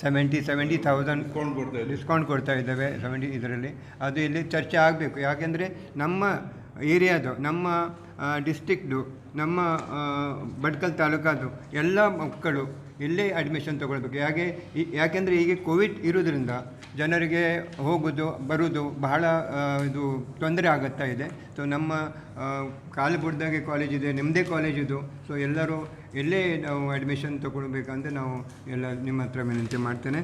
70,000 ಡಿಸ್ಕೌಂಟ್ ಕೊಡ್ತಾ ಇದ್ದೇವೆ 70 ಇದರಲ್ಲಿ. ಅದು ಇಲ್ಲಿ ಚರ್ಚೆ ಆಗಬೇಕು. ಯಾಕೆಂದರೆ ನಮ್ಮ ಏರಿಯಾದು, ನಮ್ಮ ಡಿಸ್ಟಿಕ್ದು, ನಮ್ಮ ಭಟ್ಕಲ್ ತಾಲೂಕಾದು ಎಲ್ಲ ಮಕ್ಕಳು ಇಲ್ಲೇ ಅಡ್ಮಿಷನ್ ತೊಗೊಳ್ಬೇಕು. ಯಾಕೆಂದರೆ ಈಗ ಕೋವಿಡ್ ಇರೋದ್ರಿಂದ ಜನರಿಗೆ ಹೋಗೋದು ಬರೋದು ಬಹಳ ಇದು ತೊಂದರೆ ಆಗುತ್ತಾ ಇದೆ. ಸೊ ನಮ್ಮ ಕಾಲುಬುಡ್ದಾಗೆ ಕಾಲೇಜ್ ಇದೆ, ನಿಮ್ಮದೇ ಕಾಲೇಜ್ ಇದು. ಸೊ ಎಲ್ಲರೂ ಎಲ್ಲೇ ನಾವು ಅಡ್ಮಿಷನ್ ತೊಗೊಳ್ಬೇಕಂತ ನಾವು ಎಲ್ಲ ನಿಮ್ಮ ಹತ್ರ ವಿನಂತಿ ಮಾಡ್ತೇನೆ.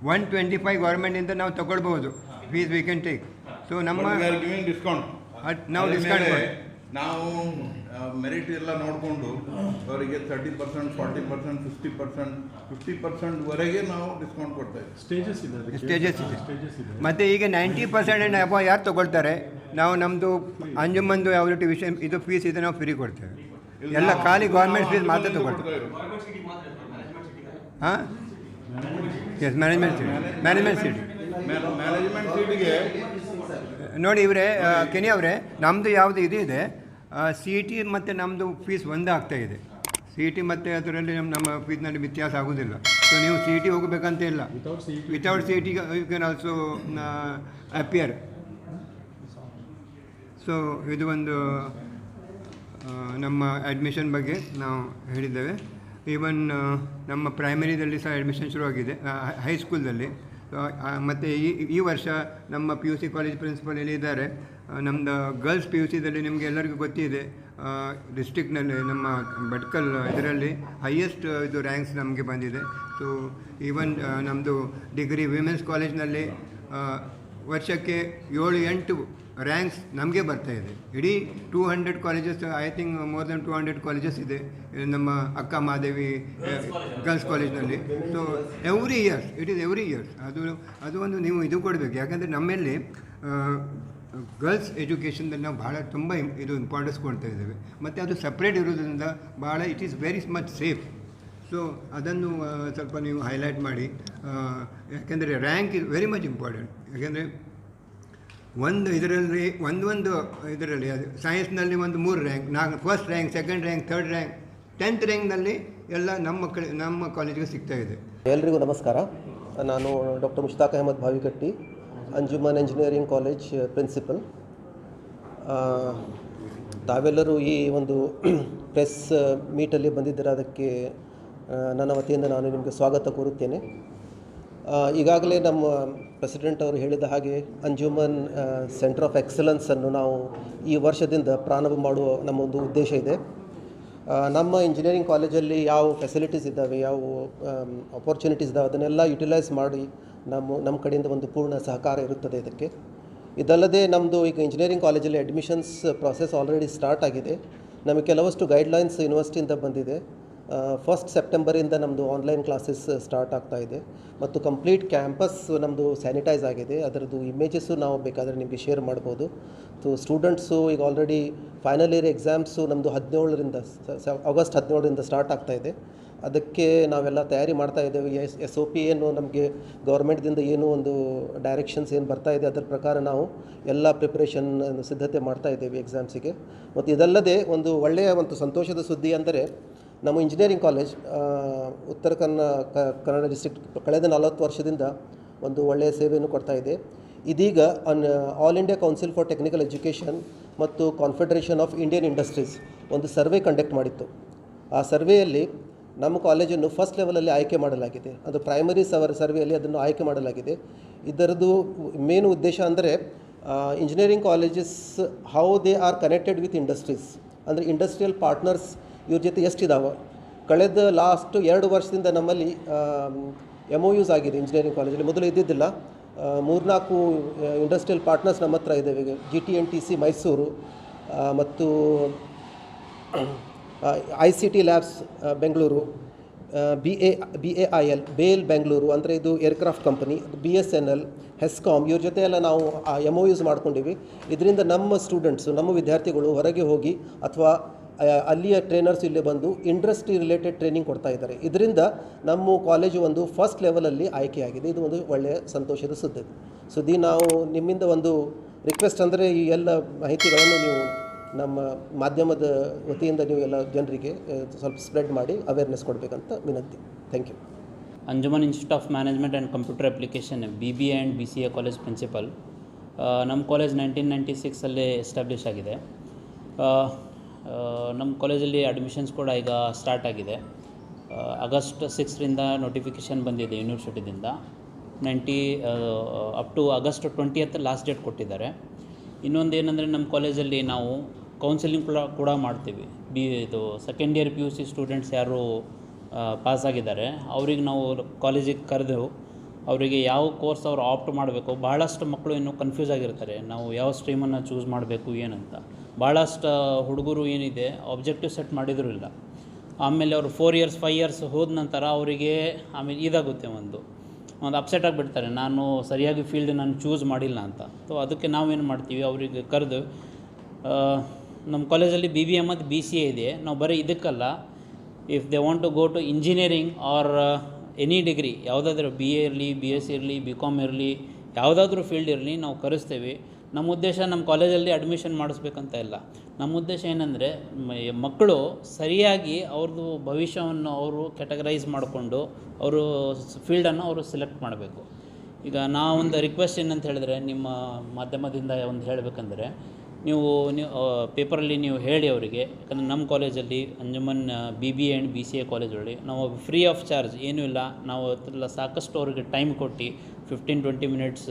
125 ಗೌರ್ಮೆಂಟಿಂದ ನಾವು ತೊಗೊಳ್ಬೋದು fees, we can take. So ನಮ್ಮ ಡಿಸ್ಕೌಂಟ್ ನಾವು ಡಿಸ್ಕೌಂಟ್ ನಾವು ಮೆರಿಟ್ ಎಲ್ಲ ನೋಡಿಕೊಂಡು ಅವರಿಗೆ 30%, 40%, 50% ವರೆಗೆ ನಾವು ಡಿಸ್ಕೌಂಟ್ ಕೊಡ್ತಾ ಇದ್ದೀವಿ. ಸ್ಟೇಜಸ್ ಇದೆ. ಮತ್ತು ಈಗ 90% ಅಬೋ ಯಾರು ತೊಗೊಳ್ತಾರೆ, ನಾವು ನಮ್ಮದು ಅಂಜುಮಂದು ಯಾವುದು ಟ್ಯೂಷನ್ ಇದು ಫೀಸ್ ಇದೆ ನಾವು ಫ್ರೀ ಕೊಡ್ತೇವೆ. ಎಲ್ಲ ಖಾಲಿ ಗೌರ್ಮೆಂಟ್ ಫೀಸ್ ಮಾತ್ರ ತೊಗೊಳ್ತೇವೆ. ಹಾಂ, ಎಸ್, ಮ್ಯಾನೇಜ್ಮೆಂಟ್ ಸೀಟಿಗೆ ನೋಡಿ ಇವರೇ, ಕೆನಿ ಅವರೇ, ನಮ್ಮದು ಯಾವುದು ಇದೆ CET ಮತ್ತು ನಮ್ಮದು ಫೀಸ್ ಒಂದೇ ಆಗ್ತಾಯಿದೆ. CET ಮತ್ತು ಅದರಲ್ಲಿ ನಮ್ಮ ಫೀಸ್ನಲ್ಲಿ ವ್ಯತ್ಯಾಸ ಆಗೋದಿಲ್ಲ. ಸೊ ನೀವು CET ಹೋಗಬೇಕಂತ ಇಲ್ಲ. Without CET you can also appear. So ಇದು ಒಂದು ನಮ್ಮ ಅಡ್ಮಿಷನ್ ಬಗ್ಗೆ ನಾವು ಹೇಳಿದ್ದೇವೆ. ಈವನ್ ನಮ್ಮ ಪ್ರೈಮರಿದಲ್ಲಿ ಸಹ ಅಡ್ಮಿಷನ್ ಶುರುವಾಗಿದೆ, ಹೈಸ್ಕೂಲ್ದಲ್ಲಿ. ಮತ್ತು ಈ ವರ್ಷ ನಮ್ಮ PUC ಕಾಲೇಜ್ ಪ್ರಿನ್ಸಿಪಲ್ ಎಲ್ಲಿದ್ದಾರೆ, ನಮ್ಮದು ಗರ್ಲ್ಸ್ PUCದಲ್ಲಿ ನಿಮಗೆ ಎಲ್ಲರಿಗೂ ಗೊತ್ತಿದೆ, ಡಿಸ್ಟ್ರಿಕ್ನಲ್ಲಿ ನಮ್ಮ ಭಟ್ಕಲ್ ಇದರಲ್ಲಿ ಹೈಯೆಸ್ಟ್ ಇದು ರ್ಯಾಂಕ್ಸ್ ನಮಗೆ ಬಂದಿದೆ. ಸೊ ಈವನ್ ನಮ್ಮದು ಡಿಗ್ರಿ ವಿಮೆನ್ಸ್ ಕಾಲೇಜ್ನಲ್ಲಿ ವರ್ಷಕ್ಕೆ 7-8 ರ್ಯಾಂಕ್ಸ್ ನಮಗೆ ಬರ್ತಾ ಇದೆ. ಇಡೀ 200 colleges, I think more than 200 colleges ಇದೆ ನಮ್ಮ ಅಕ್ಕ ಮಹಾದೇವಿ ಗರ್ಲ್ಸ್ ಕಾಲೇಜ್ನಲ್ಲಿ. So every years, it is every years. ಅದು ಒಂದು ನೀವು ಇದು ಕೊಡಬೇಕು. ಯಾಕಂದರೆ ನಮ್ಮಲ್ಲಿ ಗರ್ಲ್ಸ್ ಎಜುಕೇಷನ್ದಲ್ಲಿ ನಾವು ಭಾಳ ತುಂಬ ಇದು ಇಂಪಾರ್ಟೆನ್ಸ್ ಕೊಡ್ತಾ ಇದ್ದೇವೆ. ಮತ್ತು ಅದು ಸಪ್ರೇಟ್ ಇರೋದ್ರಿಂದ ಭಾಳ it is very much safe. So ಅದನ್ನು ಸ್ವಲ್ಪ ನೀವು ಹೈಲೈಟ್ ಮಾಡಿ. ಯಾಕೆಂದರೆ rank is very much important. ಯಾಕೆಂದರೆ ಒಂದು ಇದರಲ್ಲಿ ಅದು ಸೈನ್ಸ್ನಲ್ಲಿ ಒಂದು 3 rank, first rank, second rank, third rank, 10th ರ್ಯಾಂಕ್ನಲ್ಲಿ ಎಲ್ಲ ನಮ್ಮ ಕಾಲೇಜಿಗೆ ಸಿಗ್ತಾ ಇದೆ. ಎಲ್ರಿಗೂ ನಮಸ್ಕಾರ. ನಾನು doctor Mushtaq Ahmad Bhavikatti, Anjuman engineering college principal. ತಾವೆಲ್ಲರೂ ಈ ಒಂದು ಪ್ರೆಸ್ ಮೀಟಲ್ಲಿ ಬಂದಿದ್ದೀರ, ಅದಕ್ಕೆ ನನ್ನ ವತಿಯಿಂದ ನಾನು ನಿಮಗೆ ಸ್ವಾಗತ ಕೋರುತ್ತೇನೆ. ಈಗಾಗಲೇ ನಮ್ಮ ಪ್ರೆಸಿಡೆಂಟ್ ಅವರು ಹೇಳಿದ ಹಾಗೆ ಅಂಜುಮನ್ ಸೆಂಟರ್ ಆಫ್ ಎಕ್ಸಲೆನ್ಸನ್ನು ನಾವು ಈ ವರ್ಷದಿಂದ ಪ್ರಾರಂಭ ಮಾಡುವ ನಮ್ಮ ಒಂದು ಉದ್ದೇಶ ಇದೆ. ನಮ್ಮ ಇಂಜಿನಿಯರಿಂಗ್ ಕಾಲೇಜಲ್ಲಿ ಯಾವ ಫೆಸಿಲಿಟೀಸ್ ಇದ್ದಾವೆ, ಯಾವ ಆಪರ್ಚುನಿಟೀಸ್ ಇದ್ದಾವೆ, ಅದನ್ನೆಲ್ಲ ಯುಟಿಲೈಸ್ ಮಾಡಿ ನಮ್ಮ ಕಡೆಯಿಂದ ಒಂದು ಪೂರ್ಣ ಸಹಕಾರ ಇರುತ್ತದೆ ಇದಕ್ಕೆ. ಇದಲ್ಲದೆ ನಮ್ಮದು ಈಗ ಇಂಜಿನಿಯರಿಂಗ್ ಕಾಲೇಜಲ್ಲಿ ಅಡ್ಮಿಷನ್ಸ್ ಪ್ರಾಸೆಸ್ ಆಲ್ರೆಡಿ ಸ್ಟಾರ್ಟ್ ಆಗಿದೆ. ನಮಗೆ ಕೆಲವಷ್ಟು ಗೈಡ್ಲೈನ್ಸ್ ಯೂನಿವರ್ಸಿಟಿಯಿಂದ ಬಂದಿದೆ. 1st ಸೆಪ್ಟೆಂಬರಿಂದ ನಮ್ಮದು ಆನ್ಲೈನ್ ಕ್ಲಾಸಸ್ ಸ್ಟಾರ್ಟ್ ಆಗ್ತಾ ಇದೆ ಮತ್ತು ಕಂಪ್ಲೀಟ್ ಕ್ಯಾಂಪಸ್ ನಮ್ಮದು ಸ್ಯಾನಿಟೈಸ್ ಆಗಿದೆ. ಅದರದ್ದು ಇಮೇಜಸ್ಸು ನಾವು ಬೇಕಾದರೆ ನಿಮಗೆ ಶೇರ್ ಮಾಡ್ಬೋದು. ಸ್ಟೂಡೆಂಟ್ಸು ಈಗ ಆಲ್ರೆಡಿ ಫೈನಲ್ ಇಯರ್ ಎಕ್ಸಾಮ್ಸು ನಮ್ಮದು ಆಗಸ್ಟ್ 17ರಿಂದ ಸ್ಟಾರ್ಟ್ ಆಗ್ತಾ ಇದೆ. ಅದಕ್ಕೆ ನಾವೆಲ್ಲ ತಯಾರಿ ಮಾಡ್ತಾ ಇದ್ದೇವೆ. SOP ಏನು ನಮಗೆ ಗೌರ್ಮೆಂಟ್ದಿಂದ ಏನು ಒಂದು ಡೈರೆಕ್ಷನ್ಸ್ ಏನು ಬರ್ತಾ ಇದೆ ಅದರ ಪ್ರಕಾರ ನಾವು ಎಲ್ಲ ಪ್ರಿಪ್ರೇಷನ್ ಸಿದ್ಧತೆ ಮಾಡ್ತಾ ಇದ್ದೇವೆ ಎಕ್ಸಾಮ್ಸಿಗೆ. ಮತ್ತು ಇದಲ್ಲದೆ ಒಂದು ಒಳ್ಳೆಯ ಒಂದು ಸಂತೋಷದ ಸುದ್ದಿ ಅಂದರೆ ನಮ್ಮ engineering college Uttara Kannada district ಕಳೆದ 40 ವರ್ಷದಿಂದ ಒಂದು ಒಳ್ಳೆಯ ಸೇವೆಯನ್ನು ಕೊಡ್ತಾ ಇದೆ. ಇದೀಗ all India council for technical education ಮತ್ತು ಕಾನ್ಫೆಡರೇಷನ್ ಆಫ್ ಇಂಡಿಯನ್ ಇಂಡಸ್ಟ್ರೀಸ್ ಒಂದು ಸರ್ವೆ ಕಂಡಕ್ಟ್ ಮಾಡಿತ್ತು. ಆ ಸರ್ವೆಯಲ್ಲಿ ನಮ್ಮ ಕಾಲೇಜನ್ನು ಫಸ್ಟ್ ಲೆವೆಲಲ್ಲಿ ಆಯ್ಕೆ ಮಾಡಲಾಗಿದೆ. ಅದು ಪ್ರೈಮರಿ ಸರ್ವೆಯಲ್ಲಿ ಅದನ್ನು ಆಯ್ಕೆ ಮಾಡಲಾಗಿದೆ. ಇದರದ್ದು ಮೇನ್ ಉದ್ದೇಶ ಅಂದರೆ engineering colleges how they are connected with industries, ಅಂದರೆ ಇಂಡಸ್ಟ್ರಿಯಲ್ ಪಾರ್ಟ್ನರ್ಸ್ ಇವ್ರ ಜೊತೆ ಎಷ್ಟಿದಾವೆ. ಕಳೆದ ಲಾಸ್ಟ್ 2 ವರ್ಷದಿಂದ ನಮ್ಮಲ್ಲಿ MOUs ಆಗಿದೆ ಇಂಜಿನಿಯರಿಂಗ್ ಕಾಲೇಜಲ್ಲಿ. ಮೊದಲು ಇದ್ದಿದ್ದಿಲ್ಲ. 3-4 ಇಂಡಸ್ಟ್ರಿಯಲ್ ಪಾರ್ಟ್ನರ್ಸ್ ನಮ್ಮ ಹತ್ರ ಇದ್ದೇವೆ. GTNTC ಮೈಸೂರು ಮತ್ತು ICT labs Bengaluru, BAIL BAIL Bengaluru, ಅಂದರೆ ಇದು ಏರ್ಕ್ರಾಫ್ಟ್ ಕಂಪನಿ, BSNL, HESCOM ಇವ್ರ ಜೊತೆ ಎಲ್ಲ ನಾವು MOUs ಮಾಡ್ಕೊಂಡಿವಿ. ಇದರಿಂದ ನಮ್ಮ ಸ್ಟೂಡೆಂಟ್ಸು, ನಮ್ಮ ವಿದ್ಯಾರ್ಥಿಗಳು ಹೊರಗೆ ಹೋಗಿ ಅಥವಾ ಅಲ್ಲಿಯ ಟ್ರೈನರ್ಸ್ ಇಲ್ಲೇ ಬಂದು ಇಂಡಸ್ಟ್ರಿ ರಿಲೇಟೆಡ್ ಟ್ರೈನಿಂಗ್ ಕೊಡ್ತಾ ಇದ್ದಾರೆ. ಇದರಿಂದ ನಮ್ಮ ಕಾಲೇಜು ಒಂದು ಫಸ್ಟ್ ಲೆವೆಲಲ್ಲಿ ಆಯ್ಕೆಯಾಗಿದೆ. ಇದು ಒಂದು ಒಳ್ಳೆಯ ಸಂತೋಷದ ಸುದ್ದಿ. ನಾವು ನಿಮ್ಮಿಂದ ಒಂದು ರಿಕ್ವೆಸ್ಟ್ ಅಂದರೆ ಈ ಎಲ್ಲ ಮಾಹಿತಿಗಳನ್ನು ನೀವು ನಮ್ಮ ಮಾಧ್ಯಮದ ವತಿಯಿಂದ ನೀವು ಎಲ್ಲ ಜನರಿಗೆ ಸ್ವಲ್ಪ ಸ್ಪ್ರೆಡ್ ಮಾಡಿ ಅವೇರ್ನೆಸ್ ಕೊಡಬೇಕಂತ ವಿನಂತಿ. Thank you. Anjuman institute of management and computer application BBA and BCA college principal. ನಮ್ಮ ಕಾಲೇಜ್ 1996 ಎಸ್ಟಾಬ್ಲಿಷ್ ಆಗಿದೆ. ನಮ್ಮ ಕಾಲೇಜಲ್ಲಿ ಅಡ್ಮಿಷನ್ಸ್ ಕೂಡ ಈಗ ಸ್ಟಾರ್ಟ್ ಆಗಿದೆ. ಆಗಸ್ಟ್ 6ರಿಂದ ನೋಟಿಫಿಕೇಷನ್ ಬಂದಿದೆ ಯೂನಿವರ್ಸಿಟಿದಿಂದ. Up to August 20th last date ಕೊಟ್ಟಿದ್ದಾರೆ. ಇನ್ನೊಂದು ಏನಂದರೆ ನಮ್ಮ ಕಾಲೇಜಲ್ಲಿ ನಾವು ಕೌನ್ಸಿಲಿಂಗ್ ಕೂಡ ಮಾಡ್ತೀವಿ. ಇದು ಸೆಕೆಂಡ್ ಇಯರ್ PUC ಸ್ಟೂಡೆಂಟ್ಸ್ ಯಾರು ಪಾಸಾಗಿದ್ದಾರೆ ಅವ್ರಿಗೆ ನಾವು ಕಾಲೇಜಿಗೆ ಕರೆದು ಅವರಿಗೆ ಯಾವ ಕೋರ್ಸ್ ಅವ್ರು ಆಪ್ಟ್ ಮಾಡಬೇಕು. ಭಾಳಷ್ಟು ಮಕ್ಕಳು ಇನ್ನೂ ಕನ್ಫ್ಯೂಸ್ ಆಗಿರ್ತಾರೆ, ನಾವು ಯಾವ ಸ್ಟ್ರೀಮನ್ನು ಚೂಸ್ ಮಾಡಬೇಕು ಏನಂತ. ಭಾಳಷ್ಟು ಹುಡುಗರು ಏನಿದೆ ಆಬ್ಜೆಕ್ಟಿವ್ ಸೆಟ್ ಮಾಡಿದರೂ ಇಲ್ಲ. ಆಮೇಲೆ ಅವರು 4 years 5 years ಹೋದ ನಂತರ ಅವರಿಗೆ ಆಮೇಲೆ ಇದಾಗುತ್ತೆ, ಒಂದು ಅಪ್ಸೆಟ್ ಆಗಿಬಿಡ್ತಾರೆ, ನಾನು ಸರಿಯಾಗಿ ಫೀಲ್ಡ್ ನಾನು ಚೂಸ್ ಮಾಡಿಲ್ಲ ಅಂತ. ಸೊ ಅದಕ್ಕೆ ನಾವೇನು ಮಾಡ್ತೀವಿ, ಅವರಿಗೆ ಕರೆದು ನಮ್ಮ ಕಾಲೇಜಲ್ಲಿ BBA ಮತ್ತು BCA ಇದೆ. ನಾವು ಬರೀ ಇದಕ್ಕಲ್ಲ, if they want to go to engineering or any degree, ಯಾವುದಾದ್ರೂ BA ಇರಲಿ, BSc ಇರಲಿ, BCom ಇರಲಿ, ಯಾವುದಾದ್ರೂ ಫೀಲ್ಡ್ ಇರಲಿ ನಾವು ಕರೆಸ್ತೇವೆ. ನಮ್ಮ ಉದ್ದೇಶ ನಮ್ಮ ಕಾಲೇಜಲ್ಲಿ ಅಡ್ಮಿಷನ್ ಮಾಡಿಸ್ಬೇಕಂತ ಇಲ್ಲ. ನಮ್ಮ ಉದ್ದೇಶ ಏನಂದರೆ ಮಕ್ಕಳು ಸರಿಯಾಗಿ ಅವ್ರದ್ದು ಭವಿಷ್ಯವನ್ನು ಅವರು ಕ್ಯಾಟಗರೈಸ್ ಮಾಡಿಕೊಂಡು ಅವರು ಫೀಲ್ಡನ್ನು ಅವರು ಸೆಲೆಕ್ಟ್ ಮಾಡಬೇಕು. ಈಗ ನಾವೊಂದು ರಿಕ್ವೆಸ್ಟ್ ಏನಂತ ಹೇಳಿದ್ರೆ, ನಿಮ್ಮ ಮಾಧ್ಯಮದಿಂದ ಒಂದು ಹೇಳಬೇಕಂದ್ರೆ, ನೀವು ಪೇಪರಲ್ಲಿ ನೀವು ಹೇಳಿ ಅವರಿಗೆ. ಯಾಕಂದರೆ ನಮ್ಮ ಕಾಲೇಜಲ್ಲಿ ಅಂಜುಮನ್ BBA ಆ್ಯಂಡ್ BCA ಕಾಲೇಜಲ್ಲಿ ನಾವು ಫ್ರೀ ಆಫ್ ಚಾರ್ಜ್ ಏನೂ ಇಲ್ಲ. ನಾವು ಅದೆಲ್ಲ ಸಾಕಷ್ಟು ಅವರಿಗೆ ಟೈಮ್ ಕೊಟ್ಟು 15-20 minutes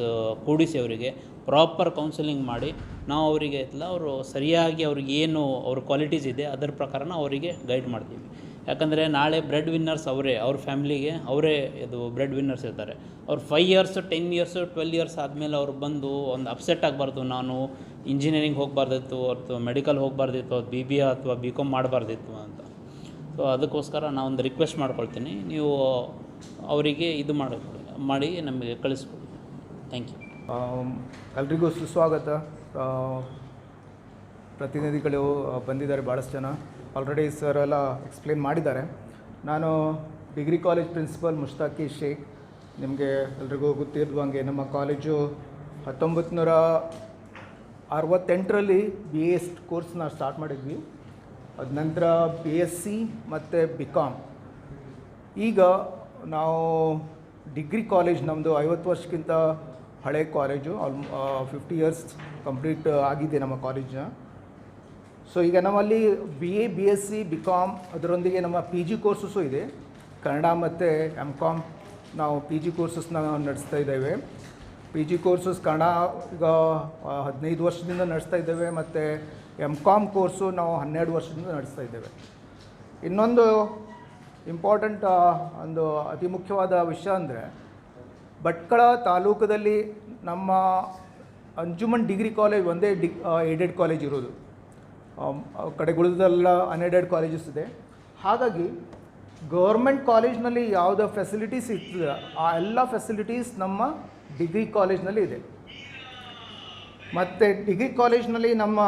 ಕೂಡಿಸಿ ಅವರಿಗೆ ಪ್ರಾಪರ್ ಕೌನ್ಸಿಲಿಂಗ್ ಮಾಡಿ ನಾವು ಅವರಿಗೆ ಅವರು ಸರಿಯಾಗಿ ಅವ್ರಿಗೆ ಏನು ಅವ್ರ ಕ್ವಾಲಿಟೀಸ್ ಇದೆ ಅದರ ಪ್ರಕಾರ ಅವರಿಗೆ ಗೈಡ್ ಮಾಡ್ತೀವಿ. ಯಾಕಂದರೆ ನಾಳೆ ಬ್ರೆಡ್ ವಿನ್ನರ್ಸ್ ಅವರೇ, ಅವ್ರ ಫ್ಯಾಮ್ಲಿಗೆ ಅವರೇ ಇದು ಬ್ರೆಡ್ ವಿನ್ನರ್ಸ್ ಇರ್ತಾರೆ. ಅವ್ರು 5 ಇಯರ್ಸ್ 10 ಇಯರ್ಸು 12 ಇಯರ್ಸ್ ಆದಮೇಲೆ ಅವ್ರು ಬಂದು ಒಂದು ಅಪ್ಸೆಟ್ ಆಗಬಾರ್ದು, ನಾನು ಇಂಜಿನಿಯರಿಂಗ್ ಹೋಗಬಾರ್ದಿತ್ತು ಅಥವಾ ಮೆಡಿಕಲ್ ಹೋಗಬಾರ್ದಿತ್ತು ಅಥವಾ BBA ಅಥವಾ BCom ಮಾಡಬಾರ್ದಿತ್ತು ಅಂತ. ಸೊ ಅದಕ್ಕೋಸ್ಕರ ನಾವೊಂದು ರಿಕ್ವೆಸ್ಟ್ ಮಾಡ್ಕೊಳ್ತೀನಿ, ನೀವು ಅವರಿಗೆ ಇದು ಮಾಡಿ ನಮಗೆ ಕಳಿಸ್ಕೊಡಿ. Thank you. ಎಲ್ರಿಗೂ ಸುಸ್ವಾಗತ. ಪ್ರತಿನಿಧಿಗಳು ಬಂದಿದ್ದಾರೆ ಭಾಳಷ್ಟು ಜನ. ಆಲ್ರೆಡಿ ಸರ್ ಎಲ್ಲ ಎಕ್ಸ್ಪ್ಲೇನ್ ಮಾಡಿದ್ದಾರೆ. ನಾನು ಡಿಗ್ರಿ ಕಾಲೇಜ್ ಪ್ರಿನ್ಸಿಪಲ್ ಮುಷ್ತಾಕಿ ಶೇಖ್. ನಿಮಗೆ ಎಲ್ರಿಗೂ ಗೊತ್ತಿರುವಂಗೆ ನಮ್ಮ ಕಾಲೇಜು 1968ರಲ್ಲಿ BA ಕೋರ್ಸ್ನ ಸ್ಟಾರ್ಟ್ ಮಾಡಿದ್ವಿ. ಅದ ನಂತರ BSc ಮತ್ತು BCom. ಈಗ ನಾವು ಡಿಗ್ರಿ ಕಾಲೇಜ್, ನಮ್ಮದು 50 ವರ್ಷಕ್ಕಿಂತ ಹಳೆ ಕಾಲೇಜು, 50 ಇಯರ್ಸ್ ಕಂಪ್ಲೀಟ್ ಆಗಿದೆ ನಮ್ಮ ಕಾಲೇಜ್ನ. ಸೊ ಈಗ ನಮ್ಮಲ್ಲಿ BA BSc BCom ಅದರೊಂದಿಗೆ ನಮ್ಮ PG ಕೋರ್ಸಸ್ಸು ಇದೆ. ಕನ್ನಡ ಮತ್ತು MCom ನಾವು PG ಕೋರ್ಸಸ್ನ ನಡೆಸ್ತಾ ಇದ್ದೇವೆ. PG ಕೋರ್ಸಸ್ ಕನ್ನಡ ಈಗ 15 ವರ್ಷದಿಂದ ನಡೆಸ್ತಾ ಇದ್ದೇವೆ, ಮತ್ತು MCom ಕೋರ್ಸು ನಾವು 12 ವರ್ಷದಿಂದ ನಡೆಸ್ತಾ ಇದ್ದೇವೆ. ಇನ್ನೊಂದು ಇಂಪಾರ್ಟೆಂಟ್ ಒಂದು ಅತಿ ಮುಖ್ಯವಾದ ವಿಷಯ ಅಂದರೆ, ಭಟ್ಕಳ ತಾಲೂಕದಲ್ಲಿ ನಮ್ಮ ಅಂಜುಮನ್ ಡಿಗ್ರಿ ಕಾಲೇಜ್ ಒಂದೇ ಏಡೆಡ್ ಕಾಲೇಜ್ ಇರೋದು. ಕಡೆಗುಳಿದೆಲ್ಲ ಅನ್ಏಡೆಡ್ ಕಾಲೇಜಸ್ ಇದೆ. ಹಾಗಾಗಿ ಗೌರ್ಮೆಂಟ್ ಕಾಲೇಜ್ನಲ್ಲಿ ಯಾವುದೋ ಫೆಸಿಲಿಟೀಸ್ ಇರ್ತದೆ, ಆ ಎಲ್ಲ ಫೆಸಿಲಿಟೀಸ್ ನಮ್ಮ ಡಿಗ್ರಿ ಕಾಲೇಜ್ನಲ್ಲಿ ಇದೆ. ಮತ್ತು ಡಿಗ್ರಿ ಕಾಲೇಜ್ನಲ್ಲಿ ನಮ್ಮ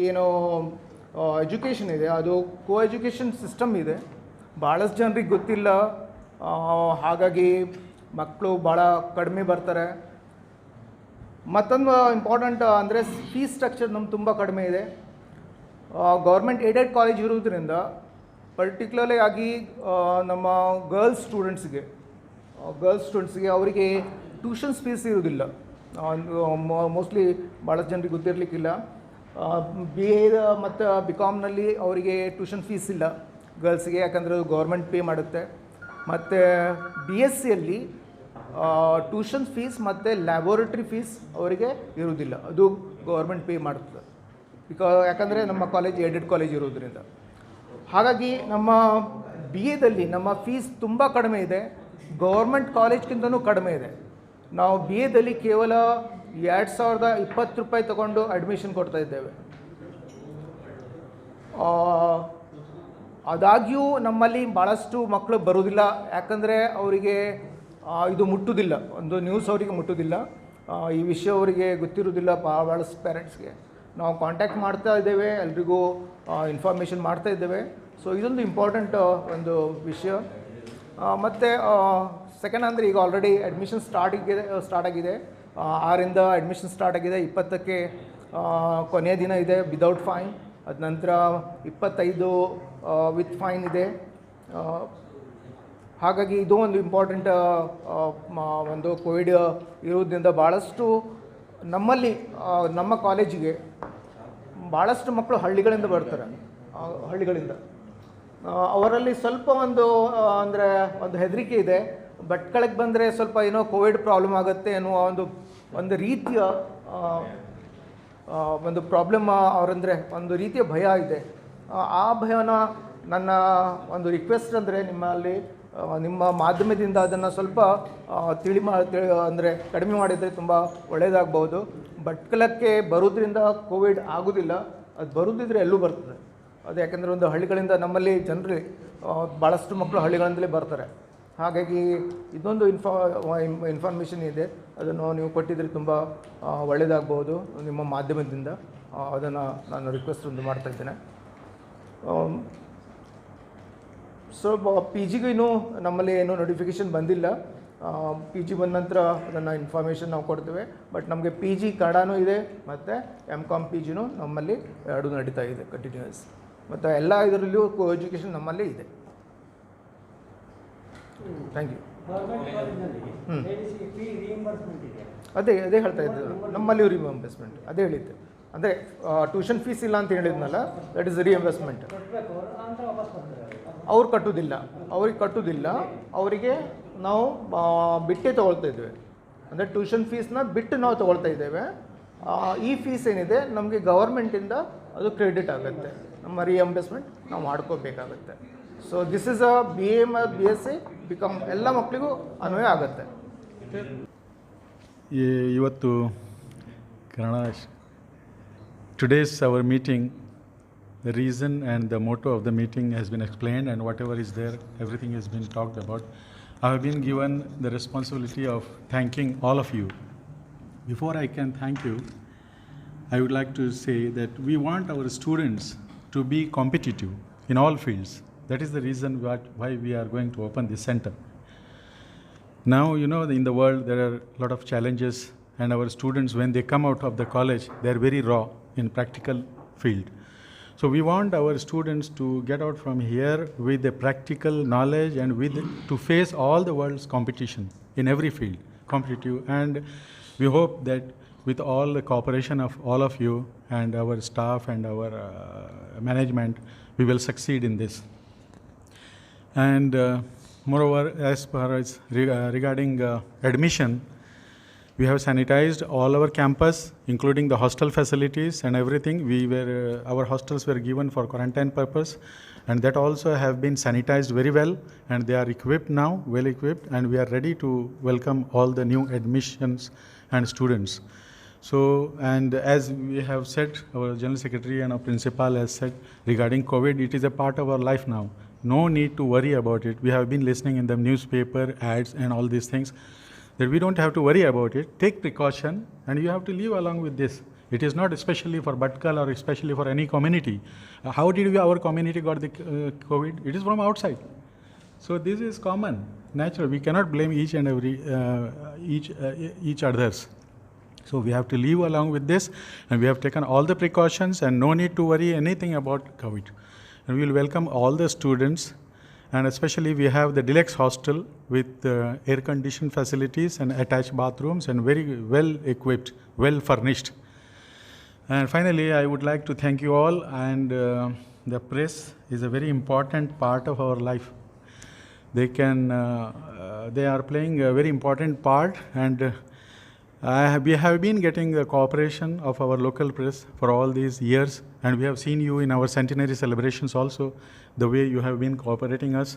ಏನು ಎಜುಕೇಷನ್ ಇದೆ, ಅದು ಕೋ ಎಜುಕೇಷನ್ ಸಿಸ್ಟಮ್ ಇದೆ. ಭಾಳಷ್ಟು ಜನರಿಗೆ ಗೊತ್ತಿಲ್ಲ, ಹಾಗಾಗಿ ಮಕ್ಕಳು ಭಾಳ ಕಡಿಮೆ ಬರ್ತಾರೆ. ಮತ್ತೊಂದು ಇಂಪಾರ್ಟೆಂಟ್ ಅಂದರೆ ಫೀಸ್ ಸ್ಟ್ರಕ್ಚರ್ ನಮ್ಗೆ ತುಂಬ ಕಡಿಮೆ ಇದೆ. ಗೌರ್ಮೆಂಟ್ ಏಡೆಡ್ ಕಾಲೇಜ್ ಇರೋದ್ರಿಂದ ಪರ್ಟಿಕ್ಯುಲರ್ಲಿ ಆಗಿ ನಮ್ಮ ಗರ್ಲ್ಸ್ ಸ್ಟೂಡೆಂಟ್ಸ್ಗೆ ಅವರಿಗೆ ಟ್ಯೂಷನ್ಸ್ ಫೀಸ್ ಇರೋದಿಲ್ಲ. ಮೋಸ್ಟ್ಲಿ ಭಾಳಷ್ಟು ಜನರಿಗೆ ಗೊತ್ತಿರಲಿಕ್ಕಿಲ್ಲ. BA ಮತ್ತು BComನಲ್ಲಿ ಅವರಿಗೆ ಟ್ಯೂಷನ್ ಫೀಸ್ ಇಲ್ಲ ಗರ್ಲ್ಸ್ಗೆ, ಯಾಕಂದರೆ ಅದು ಗೌರ್ಮೆಂಟ್ ಪೇ ಮಾಡುತ್ತೆ. ಮತ್ತು BScಯಲ್ಲಿ ಟ್ಯೂಷನ್ ಫೀಸ್ ಮತ್ತು ಲ್ಯಾಬೋರೇಟ್ರಿ ಫೀಸ್ ಅವರಿಗೆ ಇರೋದಿಲ್ಲ, ಅದು ಗೌರ್ಮೆಂಟ್ ಪೇ ಮಾಡುತ್ತೆ. ಯಾಕಂದರೆ ನಮ್ಮ ಕಾಲೇಜ್ ಏಡೆಡ್ ಕಾಲೇಜ್ ಇರೋದ್ರಿಂದ. ಹಾಗಾಗಿ ನಮ್ಮ BAದಲ್ಲಿ ನಮ್ಮ ಫೀಸ್ ತುಂಬ ಕಡಿಮೆ ಇದೆ, ಗೌರ್ಮೆಂಟ್ ಕಾಲೇಜ್ಗಿಂತನೂ ಕಡಿಮೆ ಇದೆ. ನಾವು BAದಲ್ಲಿ ಕೇವಲ 2020 ರೂಪಾಯಿ ತಗೊಂಡು ಅಡ್ಮಿಷನ್ ಕೊಡ್ತಾ ಇದ್ದೇವೆ. ಆದಾಗ್ಯೂ ನಮ್ಮಲ್ಲಿ ಭಾಳಷ್ಟು ಮಕ್ಕಳು ಬರೋದಿಲ್ಲ, ಯಾಕಂದರೆ ಅವರಿಗೆ ಇದು ಮುಟ್ಟುವುದಿಲ್ಲ, ಒಂದು ನ್ಯೂಸ್ ಅವರಿಗೆ ಮುಟ್ಟುವುದಿಲ್ಲ, ಈ ವಿಷಯ ಅವರಿಗೆ ಗೊತ್ತಿರೋದಿಲ್ಲ. ಭಾಳಷ್ಟು ಪೇರೆಂಟ್ಸ್ಗೆ ನಾವು ಕಾಂಟ್ಯಾಕ್ಟ್ ಮಾಡ್ತಾ ಇದ್ದೇವೆ, ಎಲ್ರಿಗೂ ಇನ್ಫಾರ್ಮೇಷನ್ ಮಾಡ್ತಾ ಇದ್ದೇವೆ. ಸೊ ಇದೊಂದು ಇಂಪಾರ್ಟೆಂಟ್ ಒಂದು ವಿಷಯ. ಮತ್ತು ಸೆಕೆಂಡ್ ಅಂದರೆ ಈಗ ಆಲ್ರೆಡಿ ಅಡ್ಮಿಷನ್ ಸ್ಟಾರ್ಟ್ ಆಗಿದೆ. 6ರಿಂದ ಅಡ್ಮಿಷನ್ ಸ್ಟಾರ್ಟ್ ಆಗಿದೆ. 20ಕ್ಕೆ ಕೊನೆಯ ದಿನ ಇದೆ ವಿದೌಟ್ ಫೈನ್. ಅದ ನಂತರ 25 ವಿತ್ ಫೈನ್ ಇದೆ. ಹಾಗಾಗಿ ಇದು ಒಂದು ಇಂಪಾರ್ಟೆಂಟ್ ಒಂದು ಕೋವಿಡ್ ಇರೋದ್ರಿಂದ ಭಾಳಷ್ಟು ನಮ್ಮಲ್ಲಿ ನಮ್ಮ ಕಾಲೇಜಿಗೆ ಭಾಳಷ್ಟು ಮಕ್ಕಳು ಹಳ್ಳಿಗಳಿಂದ ಬರ್ತಾರೆ. ಅವರಲ್ಲಿ ಸ್ವಲ್ಪ ಒಂದು ಹೆದರಿಕೆ ಇದೆ, ಭಟ್ಕಳಕ್ಕೆ ಬಂದರೆ ಸ್ವಲ್ಪ ಏನೋ ಕೋವಿಡ್ ಪ್ರಾಬ್ಲಮ್ ಆಗುತ್ತೆ ಅನ್ನುವ ಒಂದು ರೀತಿಯ ಒಂದು ಪ್ರಾಬ್ಲಮ್ ಅವರಂದರೆ ಒಂದು ರೀತಿಯ ಭಯ ಇದೆ. ಆ ಭಯನ ನನ್ನ ಒಂದು ರಿಕ್ವೆಸ್ಟ್ ಅಂದರೆ ನಿಮ್ಮ ಮಾಧ್ಯಮದಿಂದ ಅದನ್ನು ಸ್ವಲ್ಪ ಅಂದರೆ ಕಡಿಮೆ ಮಾಡಿದರೆ ತುಂಬ ಒಳ್ಳೆಯದಾಗ್ಬೋದು. ಭಟ್ಕಳಕ್ಕೆ ಬರೋದ್ರಿಂದ ಕೋವಿಡ್ ಆಗೋದಿಲ್ಲ, ಅದು ಬರೋದಿದ್ರೆ ಎಲ್ಲೂ ಬರ್ತದೆ. ಅದು ಯಾಕೆಂದರೆ ಒಂದು ಹಳ್ಳಿಗಳಿಂದ ನಮ್ಮಲ್ಲಿ ಜನರು ಭಾಳಷ್ಟು ಮಕ್ಕಳು ಹಳ್ಳಿಗಳಿಂದಲೇ ಬರ್ತಾರೆ. ಹಾಗಾಗಿ ಇದೊಂದು ಇನ್ಫಾರ್ಮೇಷನ್ ಇದೆ, ಅದನ್ನು ನೀವು ಕೊಟ್ಟಿದ್ರೆ ತುಂಬ ಒಳ್ಳೆಯದಾಗ್ಬೋದು ನಿಮ್ಮ ಮಾಧ್ಯಮದಿಂದ. ಅದನ್ನು ನಾನು ರಿಕ್ವೆಸ್ಟ್ ಒಂದು ಮಾಡ್ತಾಯಿದ್ದೇನೆ. ಸೊ PGಗೂ ಇನ್ನೂ ನಮ್ಮಲ್ಲಿ ಏನೂ ನೋಟಿಫಿಕೇಷನ್ ಬಂದಿಲ್ಲ. PG ಬಂದ ನಂತರ ಅದನ್ನು ಇನ್ಫಾರ್ಮೇಷನ್ ನಾವು ಕೊಡ್ತೇವೆ. ಬಟ್ ನಮಗೆ PG ಕನ್ನಡನೂ ಇದೆ ಮತ್ತು MCom PGನೂ ನಮ್ಮಲ್ಲಿ ಎರಡೂ ನಡೀತಾ ಇದೆ ಕಂಟಿನ್ಯೂಸ್. ಮತ್ತು ಎಲ್ಲ ಇದರಲ್ಲಿಯೂ ಕೋ ಎಜುಕೇಷನ್ ನಮ್ಮಲ್ಲಿ ಇದೆ. Thank you. ಅದೇ ಹೇಳ್ತಾ ಇದ್ದೆ, ನಮ್ಮಲ್ಲಿ ರಿಇಂಬರ್ಸ್ಮೆಂಟ್ ಅದೇ ಹೇಳಿದ್ದೆ. ಅಂದರೆ ಟ್ಯೂಷನ್ ಫೀಸ್ ಇಲ್ಲ ಅಂತ ಹೇಳಿದ್ನಲ್ಲ, ದಟ್ ಈಸ್ ರಿಇಂಬರ್ಸ್ಮೆಂಟ್. ಅವ್ರು ಕಟ್ಟುವುದಿಲ್ಲ, ಅವರಿಗೆ ನಾವು ಬಿಟ್ಟೇ ತೊಗೊಳ್ತಾ ಇದ್ದೇವೆ. ಅಂದರೆ ಟ್ಯೂಷನ್ ಫೀಸ್ನ ಬಿಟ್ಟು ನಾವು ತೊಗೊಳ್ತಾ ಇದ್ದೇವೆ. ಈ ಫೀಸ್ ಏನಿದೆ ನಮಗೆ ಗವರ್ಮೆಂಟಿಂದ ಅದು ಕ್ರೆಡಿಟ್ ಆಗುತ್ತೆ, ನಮ್ಮ ರಿಇಂಬರ್ಸ್ಮೆಂಟ್ ನಾವು ಮಾಡ್ಕೋಬೇಕಾಗುತ್ತೆ. So this is a B A B S C BCom ಎಲ್ಲ ಮಕ್ಕಳಿಗೂ ಅನ್ವಯ ಆಗುತ್ತೆ. ಇವತ್ತು Kannada today's our meeting, the reason and the motto of the meeting has been explained, and whatever is there, everything has been talked about. I have been given the responsibility of thanking all of you. Before I can thank you, I would like to say that we want our students to be competitive in all fields. That is the reason why we are going to open this center. Now, you know, in the world there are a lot of challenges, and our students, when they come out of the college, they are very raw in practical field. So we want our students to get out from here with the practical knowledge and to face all the world's competition in every field, competitive. And we hope that with all the cooperation of all of you and our staff and our management, we will succeed in this. And moreover, as far as regarding admission, we have sanitized all our campus, including the hostel facilities and everything. Our hostels were given for quarantine purpose, and that also have been sanitized very well, and they are equipped now, well equipped, and we are ready to welcome all the new admissions and students. So, and as we have said, our General Secretary and our Principal has said, regarding COVID, it is a part of our life now. No need to worry about it. We have been listening in the newspaper, ads and all these things, that we don't have to worry about it. Take precaution, and you have to live along with this. It is not especially for Bhatkal or especially for any community. How did our community got the COVID? It is from outside. So this is common, natural. We cannot blame each and every each others. So we have to live along with this, and we have taken all the precautions, and no need to worry anything about COVID. And we will welcome all the students, and especially we have the deluxe hostel with air-conditioned facilities and attached bathrooms and very well equipped, well furnished. And finally, I would like to thank you all, and the press is a very important part of our life. They are playing a very important part, and we have been getting the cooperation of our local press for all these years, and we have seen you in our centenary celebrations also, the way you have been cooperating us.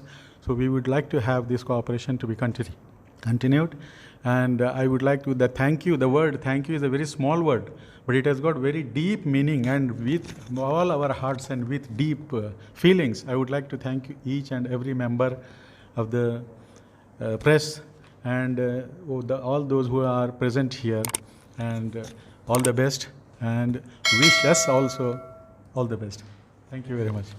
So we would like to have this cooperation to be continued. And I would like to thank you. The word thank you is a very small word, but it has got very deep meaning, and with all our hearts and with deep feelings, I would like to thank you, each and every member of the press, and all those who are present here, and all the best, and wish us also all the best. Thank you very much.